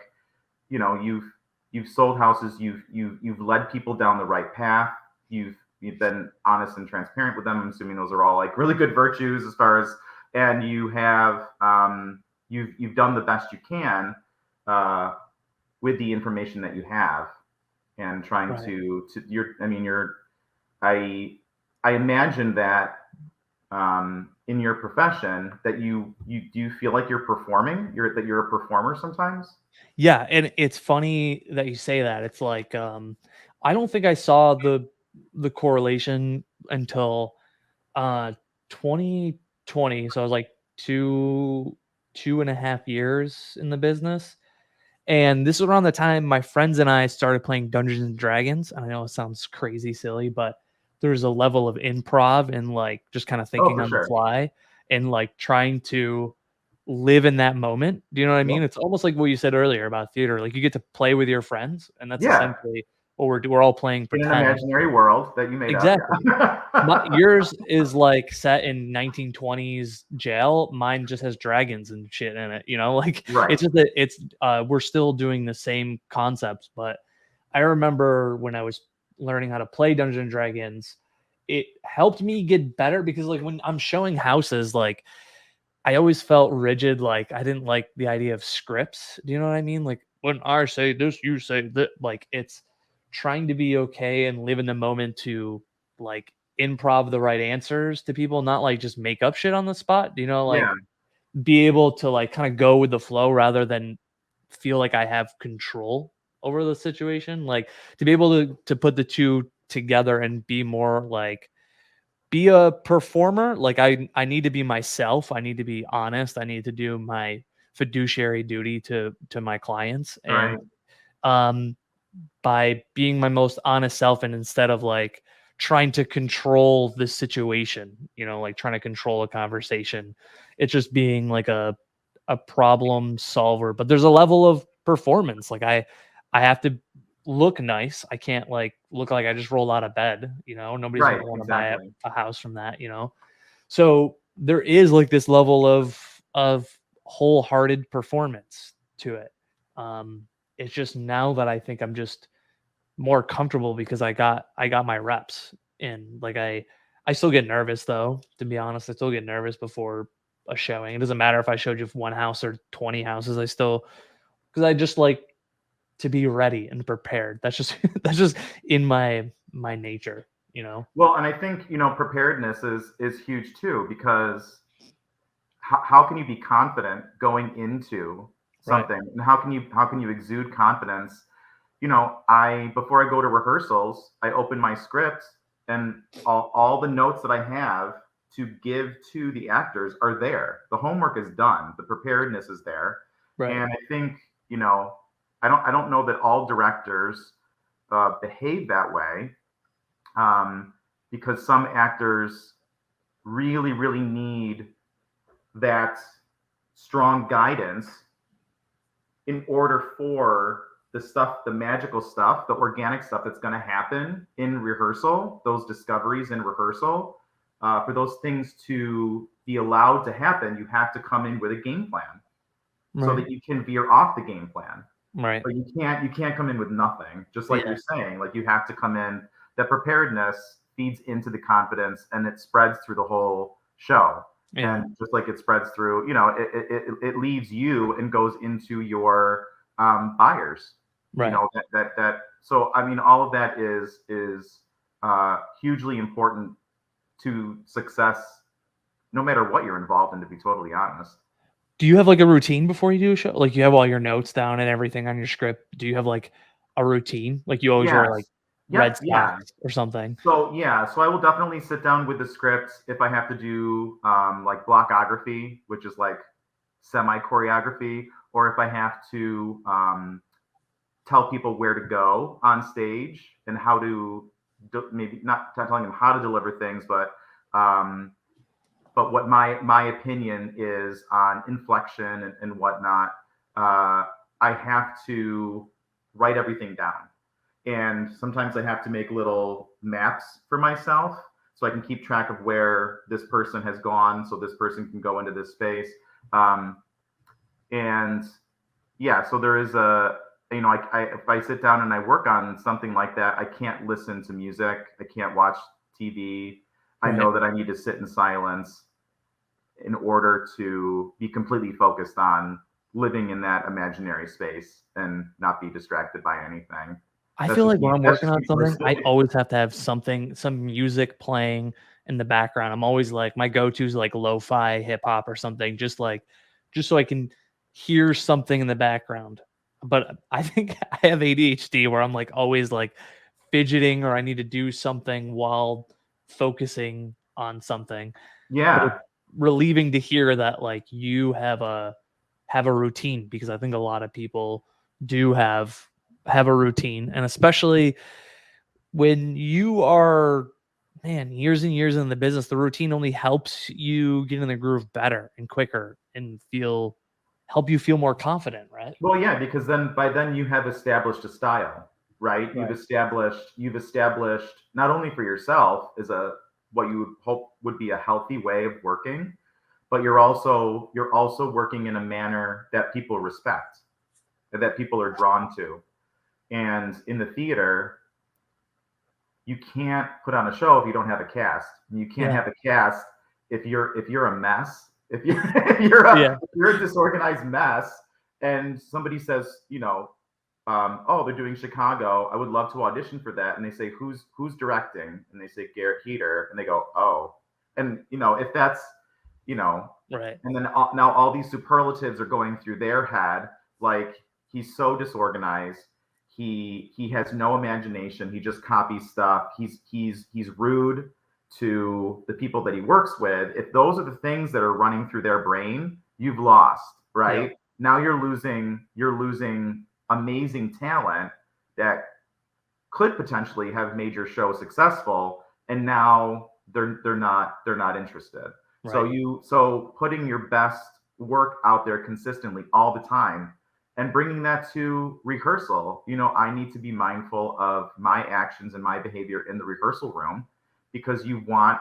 you've sold houses, you've led people down the right path. You've been honest and transparent with them. I'm assuming those are all like really good virtues as far as, and you've done the best you can uh, with the information that you have, and trying Right. to you're I mean you're I I imagine that in your profession that you do you feel like you're performing? That you're a performer sometimes? Yeah, and it's funny that you say that. It's like I don't think I saw the correlation until 2020. So I was like 2.5 years in the business. And this was around the time my friends and I started playing Dungeons and Dragons. I know it sounds crazy silly, but there's a level of improv and like just kind of Oh, thinking for on the sure. fly and like trying to live in that moment. Do you know what I Yep. mean? It's almost like what you said earlier about theater. Like you get to play with your friends, and that's Yeah, essentially what we're all playing in an pretend. imaginary world that you made up. Exactly. Yeah. Yours is like set in 1920s jail. Mine just has dragons and shit in it. Like Right. it's just that we're still doing the same concepts. But I remember when I was learning how to play Dungeons and Dragons, it helped me get better because like when I'm showing houses, like I always felt rigid. Like I didn't like the idea of scripts. Do you know what I mean? Like when I say this, you say that. Like it's trying to be okay and live in the moment to like improv the right answers to people, not like just make up shit on the spot. Yeah. Like be able to like kind of go with the flow rather than feel like I have control over the situation. Like to be able to put the two together and be more like be a performer. Like I need to be myself. I need to be honest. I need to do my fiduciary duty to my clients. Right. And um by being my most honest self and instead of like trying to control the situation, like trying to control a conversation, it's just being like a problem solver. But there's a level of performance. Like I have to look nice. I can't like look like I just rolled out of bed. Nobody's Right. gonna want to buy a, Exactly. a house from that. So there is like this level of wholehearted performance to it. It's just now that I think I'm just more comfortable because I got my reps in. Like I still get nervous though, to be honest. I still get nervous before a showing. It doesn't matter if I showed you one house or 20 houses. I still because I just like to be ready and prepared. That's just that's just in my nature. Well, and I think preparedness is huge too because how can you be confident going into Right. something, and how can you exude confidence? I before I go to rehearsals, I open my script, and all the notes that I have to give to the actors are there. The homework is done. The preparedness is there. Right. And I think, I don't know that all directors behave that way, because some actors really, really need that strong guidance in order for the magical stuff, the organic stuff that's going to happen in rehearsal, those discoveries in rehearsal, for those things to be allowed to happen, you have to come in with a game plan so that you can veer off the game plan. Right. But you can't come in with nothing. Just like Yeah. you're saying, like you have to come in. That preparedness feeds into the confidence, and it spreads through the whole show. Yeah. And just like it spreads through, it leaves you and goes into your buyers. Right. That. So I mean, all of that is hugely important to success, no matter what you're involved in. To be totally honest. Do you have like a routine before you do a show? Like you have all your notes down and everything on your script. Do you have like a routine? Like you always wear like Yes. red Yep. Yeah. socks or something? So I will definitely sit down with the script if I have to do like blockography, which is like semi choreography, or if I have to tell people where to go on stage and how to maybe not telling them how to deliver things, but what my opinion is on inflection and whatnot. I have to write everything down. And sometimes I have to make little maps for myself so I can keep track of where this person has gone, so this person can go into this space. And yeah, so there is if I sit down and I work on something like that, I can't listen to music. I can't watch TV. I know that I need to sit in silence in order to be completely focused on living in that imaginary space and not be distracted by anything. I feel like when I'm working on something, I always have to have some music playing in the background. I'm always like, my go-to is like lo-fi hip hop or something, just so I can hear something in the background. But I think I have ADHD where I'm like always like fidgeting or I need to do something while focusing on something. But it's Yeah. relieving to hear that like you have a routine, because I think a lot of people do have a routine, and especially when you are years and years in the business, the routine only helps you get in the groove better and quicker and help you feel more confident, right? Well, yeah, because by then you have established a style, right? You've established not only for yourself as what you would hope would be a healthy way of working, but you're also working in a manner that people respect, that people are drawn to. And in the theater, you can't put on a show if you don't have a cast. You can't have a cast if you're a mess. If you if you're a disorganized mess, and somebody says, oh, they're doing Chicago, I would love to audition for that, and they say who's directing, and they say Garrett Heater, and they go, oh, and if that's Right. and then now all these superlatives are going through their head, like he's so disorganized. He has no imagination. He just copies stuff. He's rude to the people that he works with. If those are the things that are running through their brain, you've lost, right? Yeah. Now you're losing amazing talent that could potentially have made your show successful, and now they're not interested. Right. So putting your best work out there consistently all the time and bringing that to rehearsal. I need to be mindful of my actions and my behavior in the rehearsal room, because you want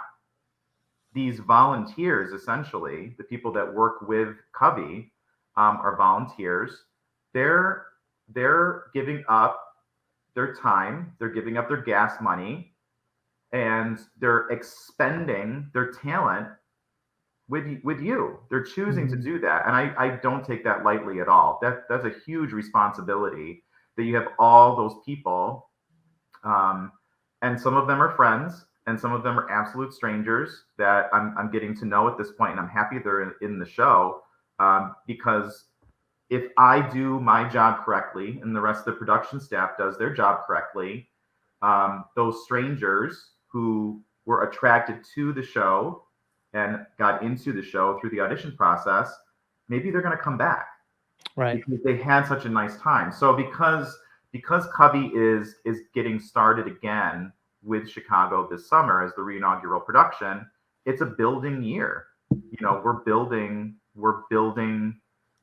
these volunteers, essentially, the people that work with Covey are volunteers. They're giving up their time, they're giving up their gas money, and they're expending their talent with you. They're choosing to do that, and I don't take that lightly at all. That's a huge responsibility, that you have all those people, and some of them are friends, and some of them are absolute strangers that I'm getting to know at this point, and I'm happy they're in the show, because if I do my job correctly and the rest of the production staff does their job correctly, those strangers who were attracted to the show and got into the show through the audition process, maybe they're going to come back, Right. because they had such a nice time. So because Covey is getting started again with Chicago this summer as the reinaugural production, it's a building year. We're building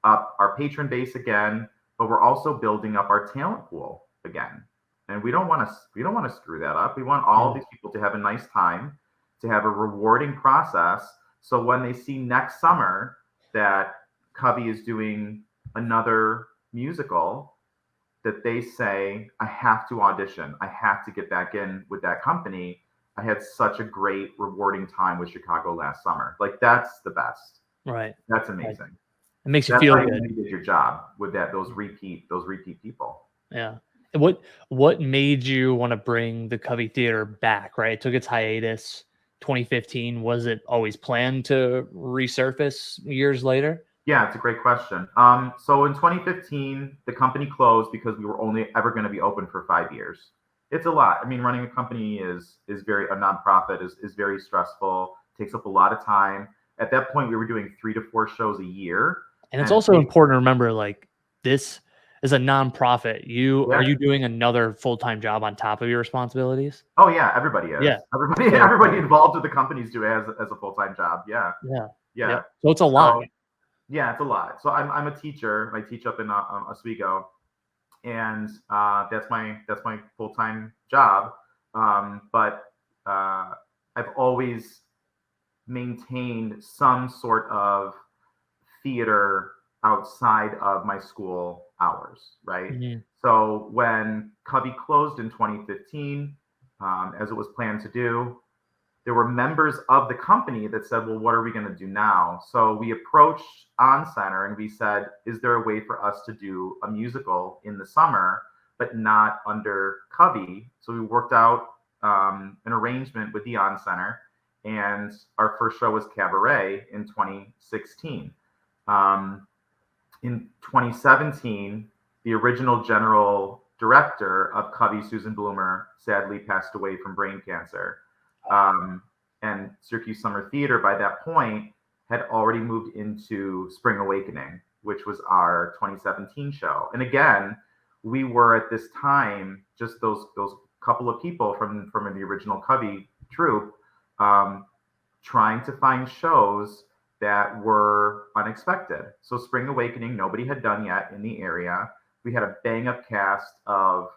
up our patron base again, but we're also building up our talent pool again. And we don't want to screw that up. We want all of these people to have a nice time, to have a rewarding process. So when they see next summer that Covey is doing another musical, that they say, I have to audition. I have to get back in with that company. I had such a great, rewarding time with Chicago last summer. Like, that's the best. Right. That's amazing. Right. It makes you That's feel how good. you did your job with those repeat people. Yeah. What made you want to bring the Covey Theater back, right? It took its hiatus 2015. Was it always planned to resurface years later? Yeah, it's a great question. So in 2015, the company closed because we were only ever going to be open for 5 years. It's a lot. I mean, running a company a nonprofit is very stressful, takes up a lot of time. At that point, we were doing 3 to 4 shows a year. And it's also important to remember, like, this is a nonprofit. Are you doing another full-time job on top of your responsibilities? Oh yeah, everybody is. Yeah. Everybody involved with the companies do as a full-time job. Yeah. Yeah. Yeah. So it's a lot. Yeah, it's a lot. So I'm a teacher. I teach up in Oswego, and that's my full-time job. But I've always maintained some sort of theater outside of my school hours, right? Mm-hmm. So when Covey closed in 2015, as it was planned to do, there were members of the company that said, well, what are we going to do now? So we approached On Center and we said, is there a way for us to do a musical in the summer, but not under Covey? So we worked out an arrangement with the On Center, and our first show was Cabaret in 2016. In 2017, the original general director of Covey, Susan Bloomer, sadly passed away from brain cancer. And Syracuse Summer Theater, by that point, had already moved into Spring Awakening, which was our 2017 show. And again, we were at this time just those couple of people from the original Covey troupe, trying to find shows that were unexpected. So Spring Awakening, nobody had done yet in the area. We had a bang-up cast of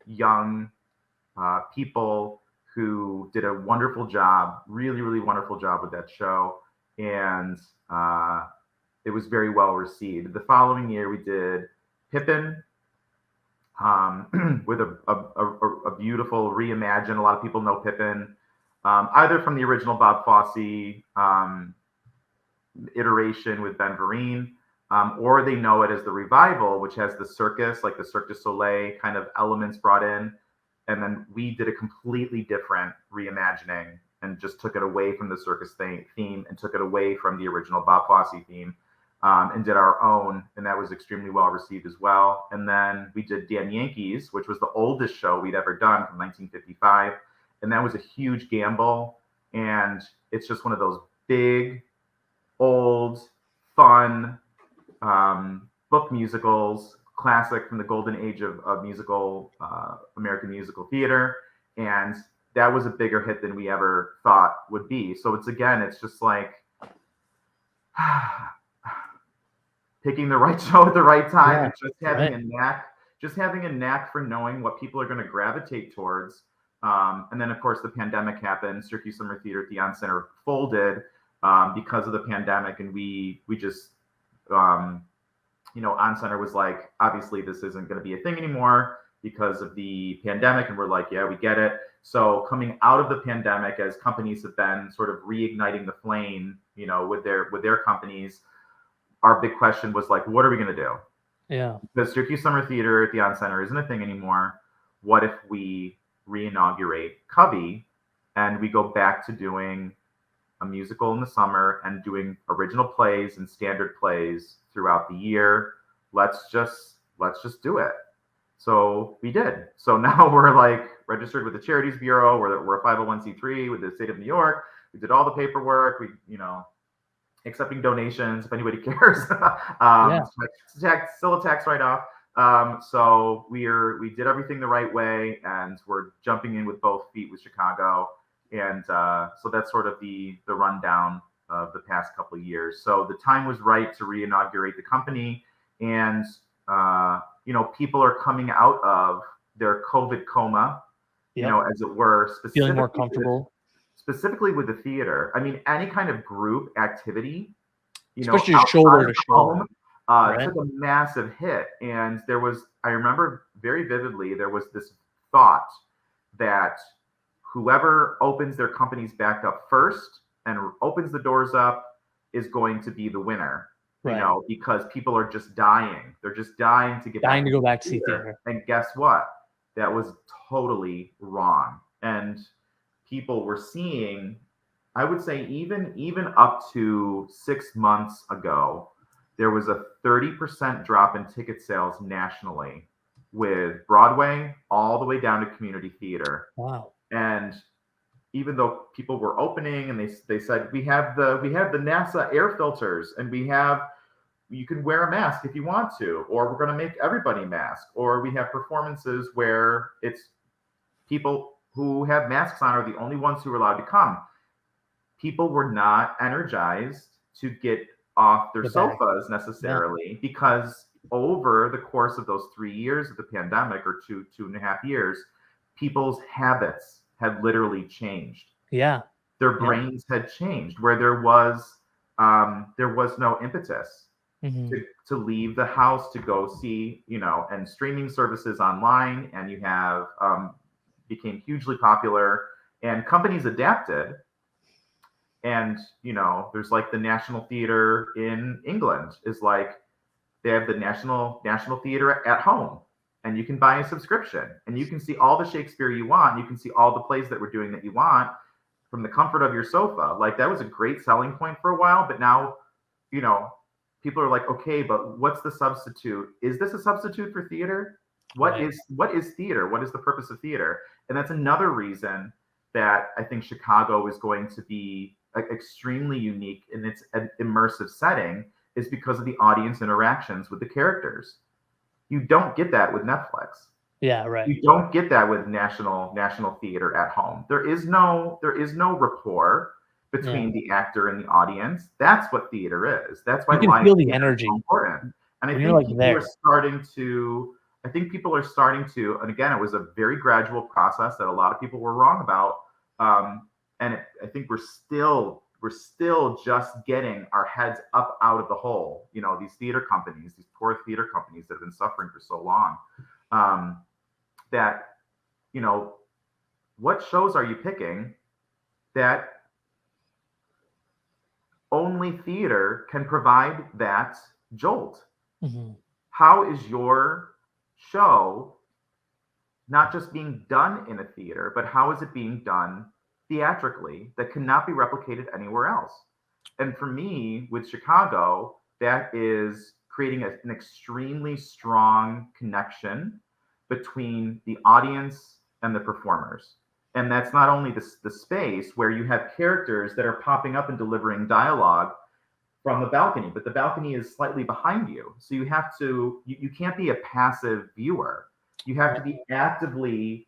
young people who did a wonderful job, really, really wonderful job with that show. And it was very well received. The following year, we did Pippin with a beautiful reimagine. A lot of people know Pippin, either from the original Bob Fosse iteration with Ben Vereen, or they know it as the revival, which has the circus, like the Cirque du Soleil kind of elements brought in. And then we did a completely different reimagining and just took it away from the circus theme and took it away from the original Bob Fosse theme, and did our own. And that was extremely well received as well. And then we did Damn Yankees, which was the oldest show we'd ever done from 1955. And that was a huge gamble. And it's just one of those big, old, fun book musicals, classic from the golden age of musical American musical theater, and that was a bigger hit than we ever thought would be. So it's just like picking the right show at the right time, and just having a knack for knowing what people are going to gravitate towards. And then of course the pandemic happened. Syracuse Summer Theater at the On Center folded because of the pandemic, and we just On Center was like, obviously this isn't going to be a thing anymore because of the pandemic. And we're like, yeah, we get it. So coming out of the pandemic, as companies have been sort of reigniting the flame, with their companies, our big question was like, what are we going to do? Yeah. Because Syracuse Summer Theater at the On Center isn't a thing anymore. What if we reinaugurate Covey and we go back to doing a musical in the summer and doing original plays and standard plays throughout the year? Let's just do it. So we did. So now we're like registered with the Charities Bureau. We're a 501c3 with the state of New York. We did all the paperwork. We, accepting donations if anybody cares. Still a tax write-off. So we did everything the right way, and we're jumping in with both feet with Chicago. And so that's sort of the rundown of the past couple of years. So the time was right to re-inaugurate the company, and people are coming out of their COVID coma, as it were, feeling more comfortable, specifically with the theater. I mean, any kind of group activity, especially shoulder to shoulder, took a massive hit. And I remember very vividly, there was this thought that whoever opens their companies back up first and opens the doors up is going to be the winner, because people are just dying. They're just dying to go back to see theater. And guess what? That was totally wrong. And people were seeing, I would say even up to 6 months ago, there was a 30% drop in ticket sales nationally, with Broadway all the way down to community theater. Wow. And even though people were opening and they said, we have the NASA air filters, and you can wear a mask if you want to, or we're going to make everybody mask, or we have performances where it's people who have masks on are the only ones who are allowed to come. People were not energized to get off their sofas necessarily, because over the course of those 3 years of the pandemic, or two and a half years, people's habits had literally changed. Yeah. Their brains had changed, where there was no impetus to leave the house to go see, and streaming services online, and you have became hugely popular, and companies adapted. And there's like the National Theater in England is like, they have the National Theater at home, and you can buy a subscription, and you can see all the Shakespeare you want. You can see all the plays that we're doing that you want from the comfort of your sofa. Like, that was a great selling point for a while, but now, people are like, okay, but what's the substitute? Is this a substitute for theater? What is theater? What is the purpose of theater? And that's another reason that I think Chicago is going to be extremely unique in its immersive setting, is because of the audience interactions with the characters. You don't get that with Netflix. Yeah, right. You don't get that with National Theater at home. There is no rapport between the actor and the audience. That's what theater is. That's why you can feel the energy. So important. And I think people are starting to, and again, it was a very gradual process that a lot of people were wrong about. I think we're still just getting our heads up out of the hole. These theater companies, these poor theater companies that have been suffering for so long, that, what shows are you picking that only theater can provide that jolt? How is your show not just being done in a theater, but how is it being done theatrically that cannot be replicated anywhere else? And for me, with Chicago, that is creating an extremely strong connection between the audience and the performers. And that's not only the space where you have characters that are popping up and delivering dialogue from the balcony, but the balcony is slightly behind you. So you have to, you can't be a passive viewer. You have to be actively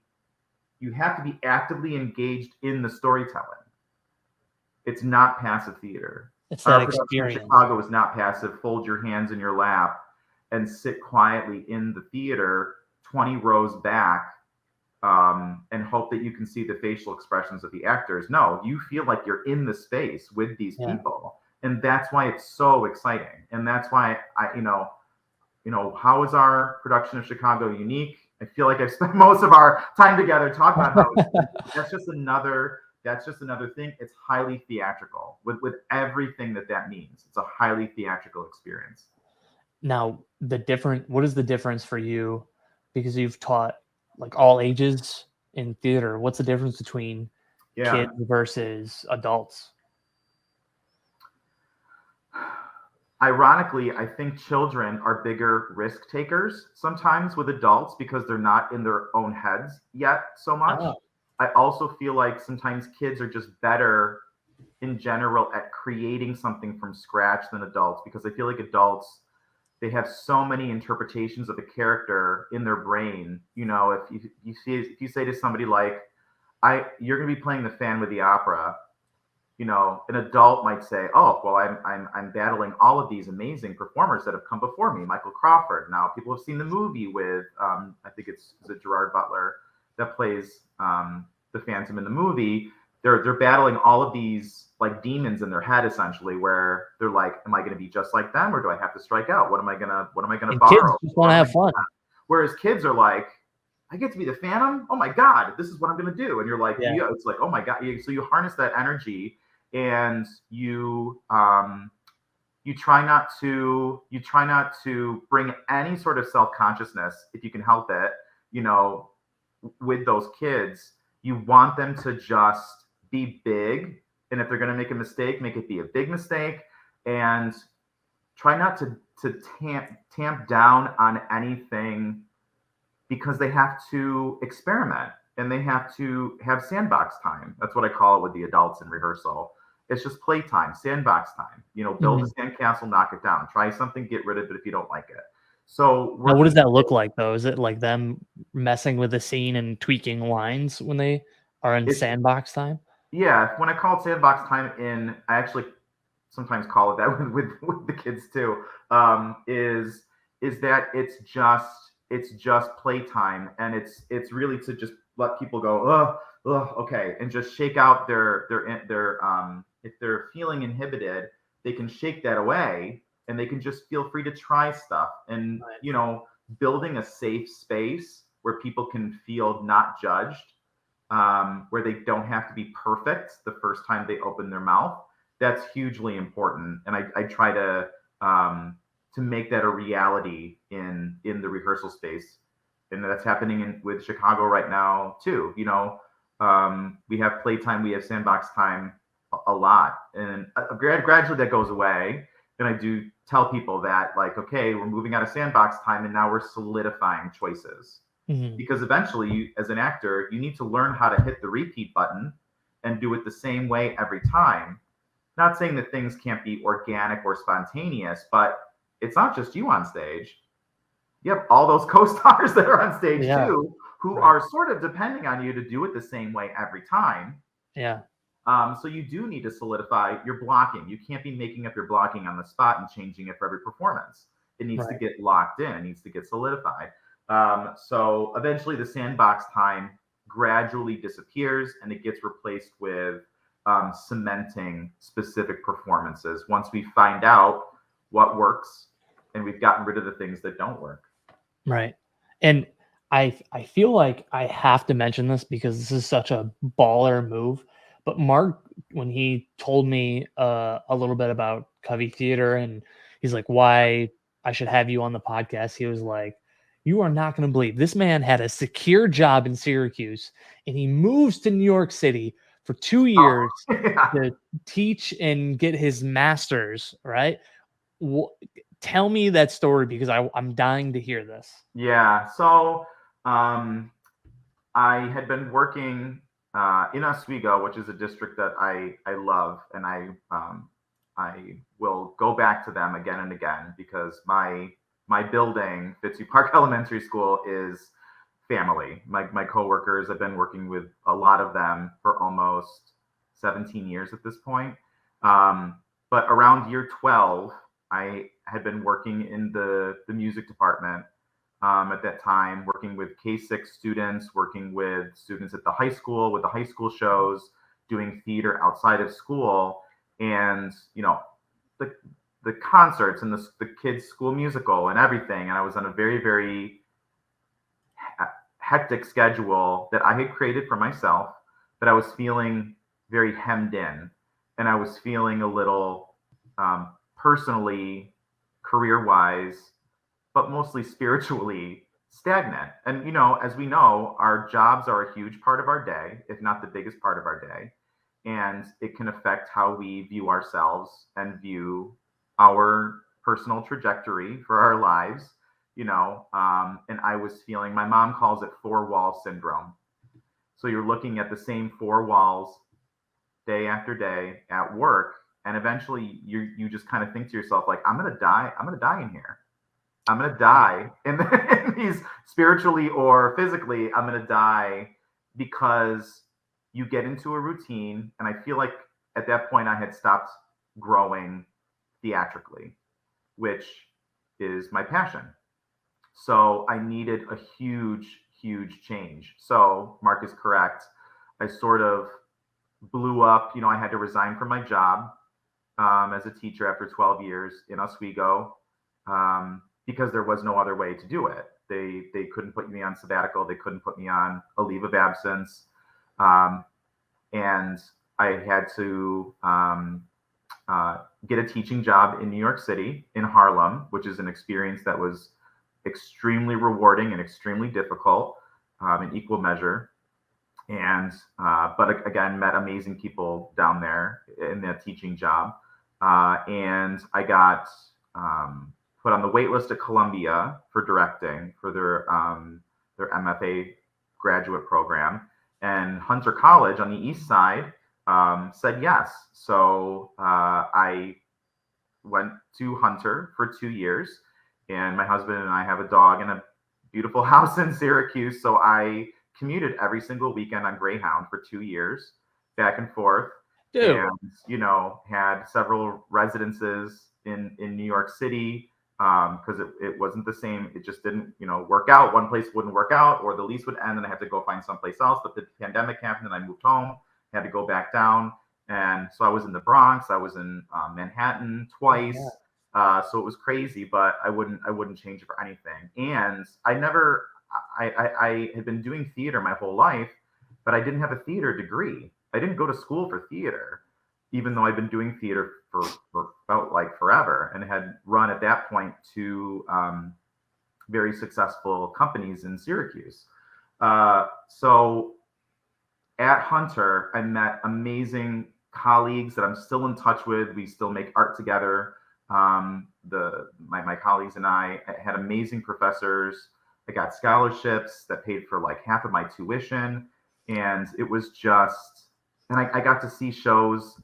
engaged in the storytelling. It's not passive theater. It's that experience. Chicago is not passive. Fold your hands in your lap and sit quietly in the theater 20 rows back, and hope that you can see the facial expressions of the actors. No, you feel like you're in the space with these people. And that's why it's so exciting. And that's why how is our production of Chicago unique? I feel like I've spent most of our time together talking about how that's just another thing. It's highly theatrical with everything that means. It's a highly theatrical experience. Now, what is the difference for you? Because you've taught like all ages in theater. What's the difference between kids versus adults? Ironically, I think children are bigger risk takers sometimes with adults because they're not in their own heads yet so much. Oh. I also feel like sometimes kids are just better in general at creating something from scratch than adults, because I feel like adults, they have so many interpretations of a character in their brain. If you say to somebody like, you're going to be playing the fan with the opera. You know, an adult might say, "Oh, well, I'm battling all of these amazing performers that have come before me." Michael Crawford. Now, people have seen the movie with, I think it's Gerard Butler that plays the Phantom in the movie. They're battling all of these like demons in their head, essentially, where they're like, "Am I going to be just like them, or do I have to strike out? What am I gonna And borrow?" kids just want to have fun. Whereas kids are like, I get to be the Phantom. Oh my God, this is what I'm going to do. And you're like, Yeah. it's like, oh my God. So you harness that energy, and you try not to bring any sort of self-consciousness if you can help it. You know, with those kids, you want them to just be big, and if they're going to make a mistake, make it be a big mistake, and try not to tamp down on anything, because they have to experiment and they have to have sandbox time. That's what I call it with the adults in rehearsal. It's just playtime, sandbox time. You know, build a sandcastle, knock it down. Try something, get rid of it if you don't like it. So Now, what does that look like, though? Is it like them messing with the scene and tweaking lines when they are in sandbox time? Yeah, when I call it sandbox time, I actually sometimes call it that with the kids too. Is that it's just playtime, and it's really to just let people go, okay, and just shake out their if they're feeling inhibited, they can shake that away, and they can just feel free to try stuff. And you know, building a safe space where people can feel not judged, where they don't have to be perfect the first time they open their mouth. That's hugely important, and I try to make that a reality in the rehearsal space, and that's happening with Chicago right now too. You know, we have playtime, we have sandbox time a lot, and gradually that goes away. And I do tell people that, like, okay, we're moving out of sandbox time, and now we're solidifying choices. Because eventually, you, as an actor, you need to learn how to hit the repeat button and do it the same way every time. Not saying that things can't be organic or spontaneous, but it's not just you on stage. You have all those co-stars that are on stage too, who are sort of depending on you to do it the same way every time. Yeah. So you do need to solidify your blocking. You can't be making up your blocking on the spot and changing it for every performance. It needs to get locked in. It needs to get solidified. So eventually the sandbox time gradually disappears, and it gets replaced with cementing specific performances once we find out what works and we've gotten rid of the things that don't work. Right. And I feel like I have to mention this because this is such a baller move. But Mark, when he told me a little bit about Covey Theater, and he's like, why I should have you on the podcast, he was like, you are not going to believe this man had a secure job in Syracuse, and he moves to New York City for 2 years to teach and get his master's, right? Tell me that story, because I'm dying to hear this. Yeah. So I had been working in Oswego, which is a district that I love, and I will go back to them again and again, because my building, Fitzhugh Park Elementary School, is family. My coworkers, I've been working with a lot of them for almost 17 years at this point. But around year 12, I had been working in the music department at that time, working with K-6 students, working with students at the high school, with the high school shows, doing theater outside of school, and you know, the concerts and the kids' school musical and everything. And I was on a very, very hectic schedule that I had created for myself, but I was feeling very hemmed in, and I was feeling a little personally, career-wise, but mostly spiritually stagnant. And, you know, as we know, our jobs are a huge part of our day, if not the biggest part of our day. And it can affect how we view ourselves and view our personal trajectory for our lives, you know. And I was feeling, my mom calls it four-wall syndrome. So you're looking at the same four walls day after day at work, and eventually you just kind of think to yourself, like, I'm gonna die in here. I'm going to die in these, spiritually or physically. I'm going to die because you get into a routine, and I feel like at that point I had stopped growing theatrically, which is my passion. So I needed a huge change. So Mark is correct. I sort of blew up. I had to resign from my job as a teacher after 12 years in Oswego, because there was no other way to do it. They couldn't put me on sabbatical. They couldn't put me on a leave of absence. And I had to get a teaching job in New York City, in Harlem, which is an experience that was extremely rewarding and extremely difficult in equal measure. And but again, met amazing people down there in that teaching job. And I got put on the wait list at Columbia for directing for their MFA graduate program. And Hunter College on the East Side said yes. So I went to Hunter for 2 years, and my husband and I have a dog and a beautiful house in Syracuse. So I commuted every single weekend on Greyhound for 2 years, back and forth. Dude. And had several residences in New York City, because it wasn't the same. It just didn't work out. One place wouldn't work out, or the lease would end, and I had to go find someplace else. But the pandemic happened, and I moved home. Had to go back down, and so I was in the Bronx. I was in Manhattan twice. So it was crazy, but I wouldn't change it for anything. And I had been doing theater my whole life, but I didn't have a theater degree. I didn't go to school for theater, even though I've been doing theater for felt like forever, and had run at that point two very successful companies in Syracuse. So at Hunter, I met amazing colleagues that I'm still in touch with. We still make art together. My colleagues and I had amazing professors. I got scholarships that paid for like half of my tuition, and it was just. And I got to see shows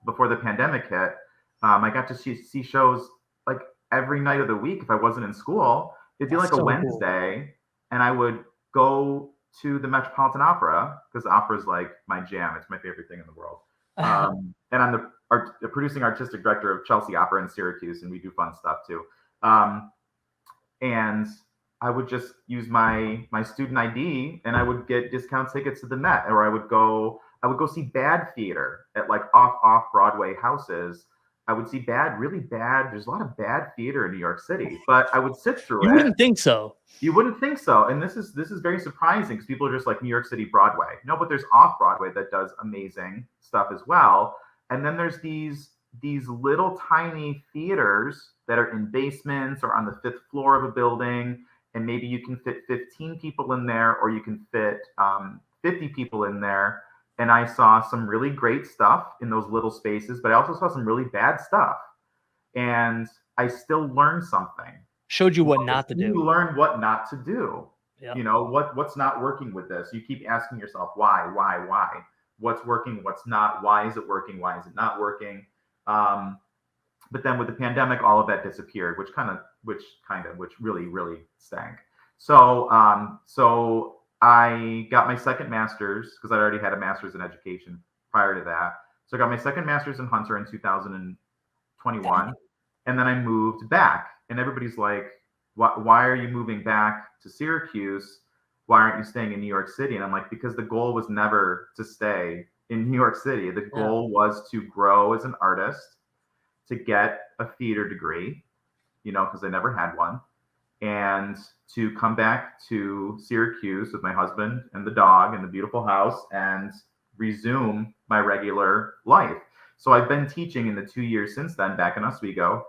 before the pandemic hit. I got to see shows like every night of the week. If I wasn't in school, it'd be like a Wednesday, and I would go to the Metropolitan Opera, because opera is like my jam. It's my favorite thing in the world. And I'm the producing artistic director of Chelsea Opera in Syracuse, and we do fun stuff too. And I would just use my student ID, and I would get discount tickets to the Met, or I would go see bad theater at like off Broadway houses. I would see really bad. There's a lot of bad theater in New York City, but I would sit through it. You wouldn't think so. You wouldn't think so. And this is very surprising, because people are just like New York City Broadway. No, but there's off Broadway that does amazing stuff as well. And then there's these little tiny theaters that are in basements or on the 5th floor of a building, and maybe you can fit 15 people in there, or you can fit 50 people in there. And I saw some really great stuff in those little spaces, but I also saw some really bad stuff. And I still learned something. Showed you what not to do. You learned what not to do. Yep. What's not working with this. You keep asking yourself, why? What's working? What's not? Why is it working? Why is it not working? But then with the pandemic, all of that disappeared, which really stank. So I got my second master's, because I already had a master's in education prior to that. So I got my second master's in Hunter in 2021, and then I moved back. And everybody's like, why are you moving back to Syracuse? Why aren't you staying in New York City? And I'm like, because the goal was never to stay in New York City. The goal was to grow as an artist, to get a theater degree, because I never had one, and to come back to Syracuse with my husband and the dog and the beautiful house and resume my regular life. So I've been teaching in the 2 years since then back in Oswego,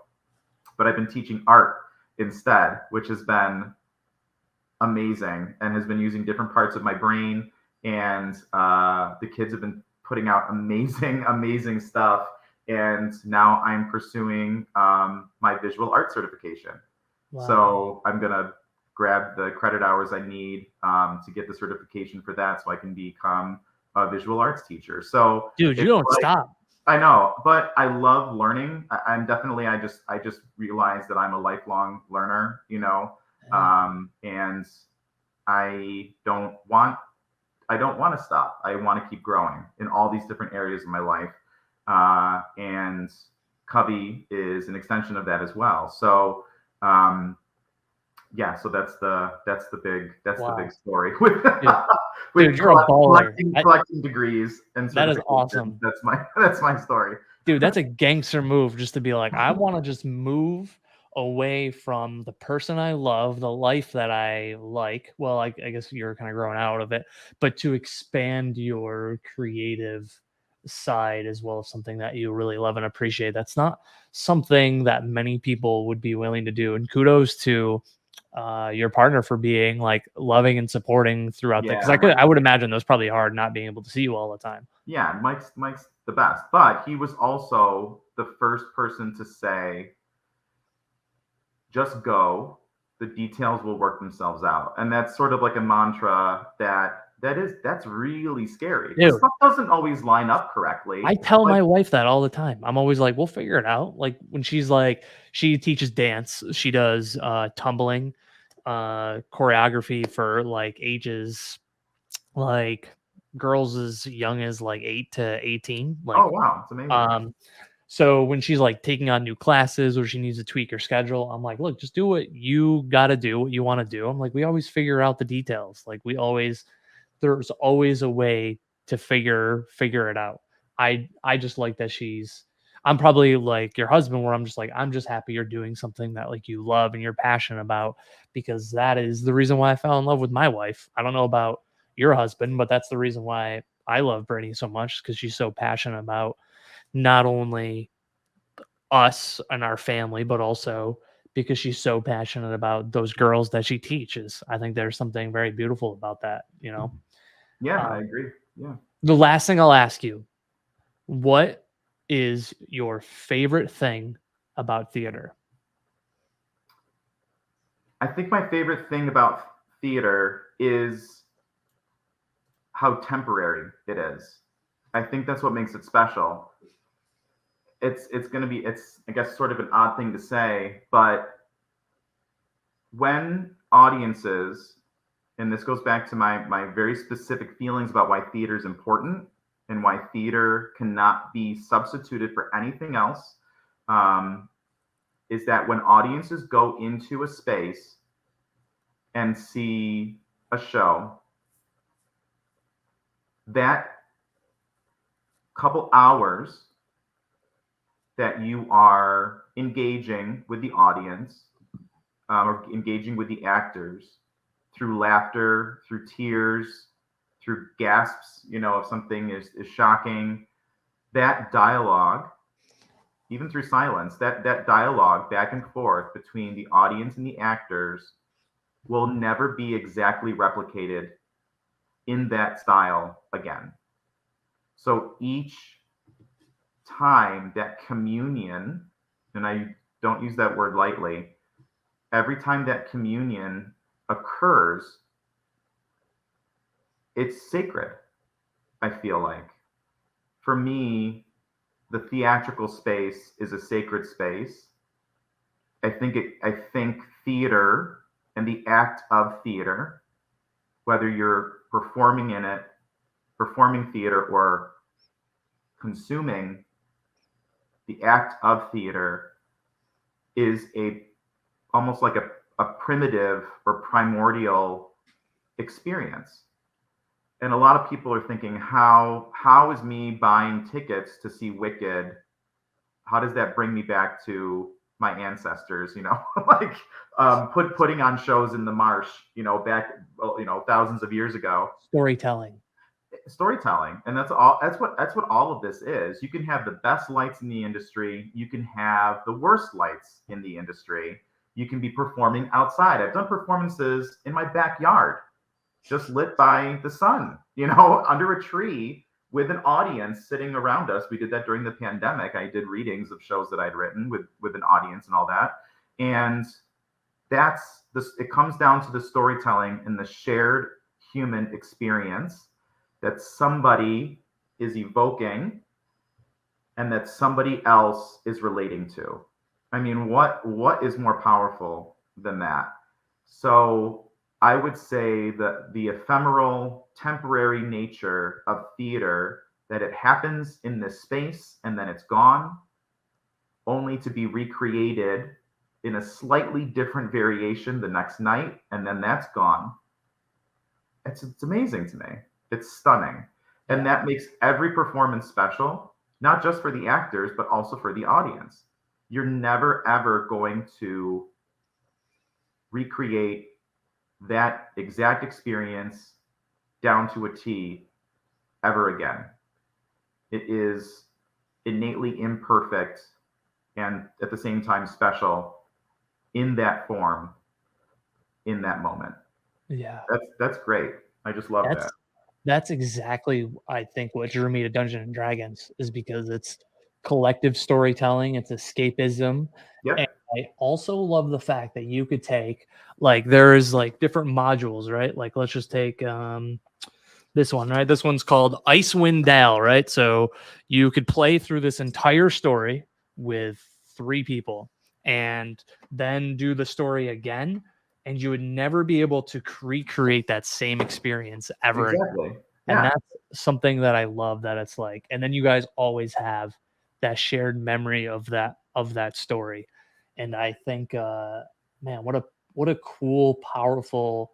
but I've been teaching art instead, which has been amazing and has been using different parts of my brain. And the kids have been putting out amazing stuff. And now I'm pursuing my visual art certification. Wow. So I'm going to grab the credit hours I need to get the certification for that, so I can become a visual arts teacher. So dude, you don't stop. I know, but I love learning. I just realized that I'm a lifelong learner, and I don't want I don't want to stop. I want to keep growing in all these different areas of my life. And Covey is an extension of that as well. So, yeah, so that's the big story with Dude, you're a baller. collecting degrees and that is certifications. awesome. That's my story. Dude, that's a gangster move, just to be like, I want to just move away from the person I love, the life that I like. Well, I guess you're kind of growing out of it, but to expand your creative side as well as something that you really love and appreciate. That's not something that many people would be willing to do. And kudos to your partner for being like loving and supporting throughout that. Because I would imagine that was probably hard not being able to see you all the time. Yeah, Mike's the best, but he was also the first person to say, just go, the details will work themselves out. And that's sort of like a mantra that's really scary. Stuff doesn't always line up correctly. I tell my wife that all the time. I'm always like, we'll figure it out. Like when she's like, she teaches dance, she does tumbling, choreography for like ages, like girls as young as like 8 to 18. Like, oh wow, it's amazing. So when she's like taking on new classes or she needs to tweak her schedule, I'm like, look, just do what you got to do, what you want to do. I'm like, we always figure out the details. Like there's always a way to figure it out. I just like that I'm probably like your husband where I'm just happy you're doing something that like you love and you're passionate about, because that is the reason why I fell in love with my wife. I don't know about your husband, but that's the reason why I love Brittany so much, because she's so passionate about not only us and our family, but also because she's so passionate about those girls that she teaches. I think there's something very beautiful about that, you know? Yeah, I agree. Yeah. The last thing I'll ask you, what is your favorite thing about theater? I think my favorite thing about theater is how temporary it is. I think that's what makes it special. It's I guess sort of an odd thing to say, but when audiences, and this goes back to my very specific feelings about why theater is important and why theater cannot be substituted for anything else, is that when audiences go into a space and see a show, that couple hours that you are engaging with the audience, or engaging with the actors through laughter, through tears, through gasps, if something is shocking, that dialogue, even through silence, that dialogue back and forth between the audience and the actors will never be exactly replicated in that style again. So each time that communion, and I don't use that word lightly, every time that communion occurs, it's sacred, I feel like. For me, the theatrical space is a sacred space. I think theater and the act of theater, whether you're performing in it, performing theater, or consuming the act of theater, is almost like a primitive or primordial experience. And a lot of people are thinking, how is me buying tickets to see Wicked, how does that bring me back to my ancestors, like putting on shows in the marsh, back, thousands of years ago. Storytelling. And that's what all of this is. You can have the best lights in the industry, you can have the worst lights in the industry, you can be performing outside. I've done performances in my backyard, just lit by the sun, under a tree with an audience sitting around us. We did that during the pandemic. I did readings of shows that I'd written with an audience and all that. And it comes down to the storytelling and the shared human experience that somebody is evoking and that somebody else is relating to. I mean, what is more powerful than that? So I would say that the ephemeral, temporary nature of theater, that it happens in this space and then it's gone, only to be recreated in a slightly different variation the next night, and then that's gone. It's amazing to me. It's stunning. And that makes every performance special, not just for the actors, but also for the audience. You're never, ever going to recreate that exact experience down to a T ever again. It is innately imperfect and at the same time special in that form, in that moment. Yeah. That's great. I just love that. That's exactly, I think, what drew me to Dungeons and Dragons, is because it's collective storytelling, it's escapism. Yep. And I also love the fact that you could take, like, there's like different modules, right? Like, let's just take this one, right? This one's called Icewind Dale, right? So you could play through this entire story with 3 people and then do the story again, and you would never be able to recreate that same experience ever again. Exactly. And Yeah. that's something that I love, that it's like, and then you guys always have that shared memory of that story. And I think man, what a cool, powerful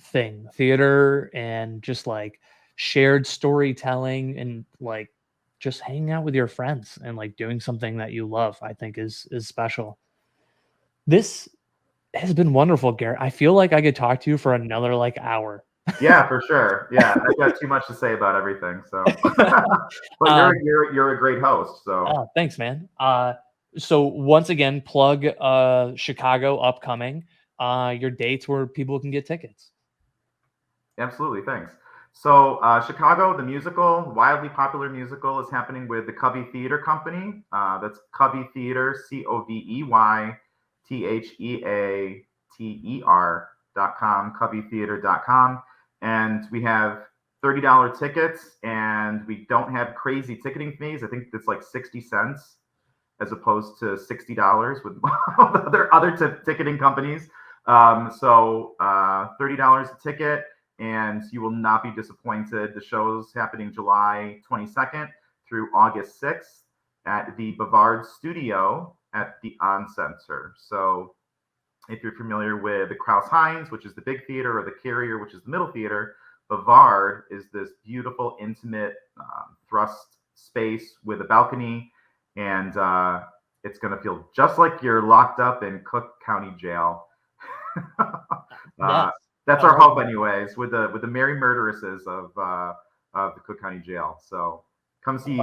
thing theater, and just like shared storytelling, and like just hanging out with your friends and like doing something that you love, I think is special. This has been wonderful, Garrett. I feel like I could talk to you for another like hour. Yeah, for sure. Yeah, I've got too much to say about everything. So, but Um, you're a great host. So Thanks, man. So once again, plug Chicago upcoming, your dates where people can get tickets. absolutely, thanks. So Chicago, the musical, wildly popular musical, is happening with the Covey Theater Company. That's Covey Theater, CoveyTheater.com, CoveyTheater.com, and we have $30 tickets, and we don't have crazy ticketing fees. I think it's like 60 cents as opposed to $60 with other ticketing companies. So $30 a ticket, and you will not be disappointed. The show's happening July 22nd through August 6th at the Bavard Studio at the On Center. So if you're familiar with the Kraus Heinz, which is the big theater, or the Carrier, which is the middle theater, Bavard is this beautiful, intimate thrust space with a balcony, and it's going to feel just like you're locked up in Cook County Jail. Yes. That's our hope, anyways, with the merry murderesses of the Cook County Jail. So come see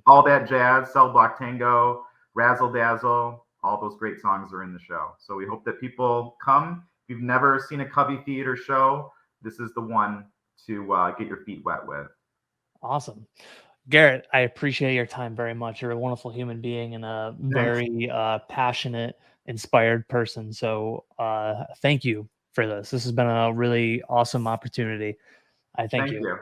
all that jazz, Cell Block Tango, Razzle Dazzle. All those great songs are in the show. So we hope that people come. If you've never seen a Covey Theater show, this is the one to get your feet wet with. Awesome. Garrett, I appreciate your time very much. You're a wonderful human being and a very passionate, inspired person. So thank you for this. This has been a really awesome opportunity. I thank you.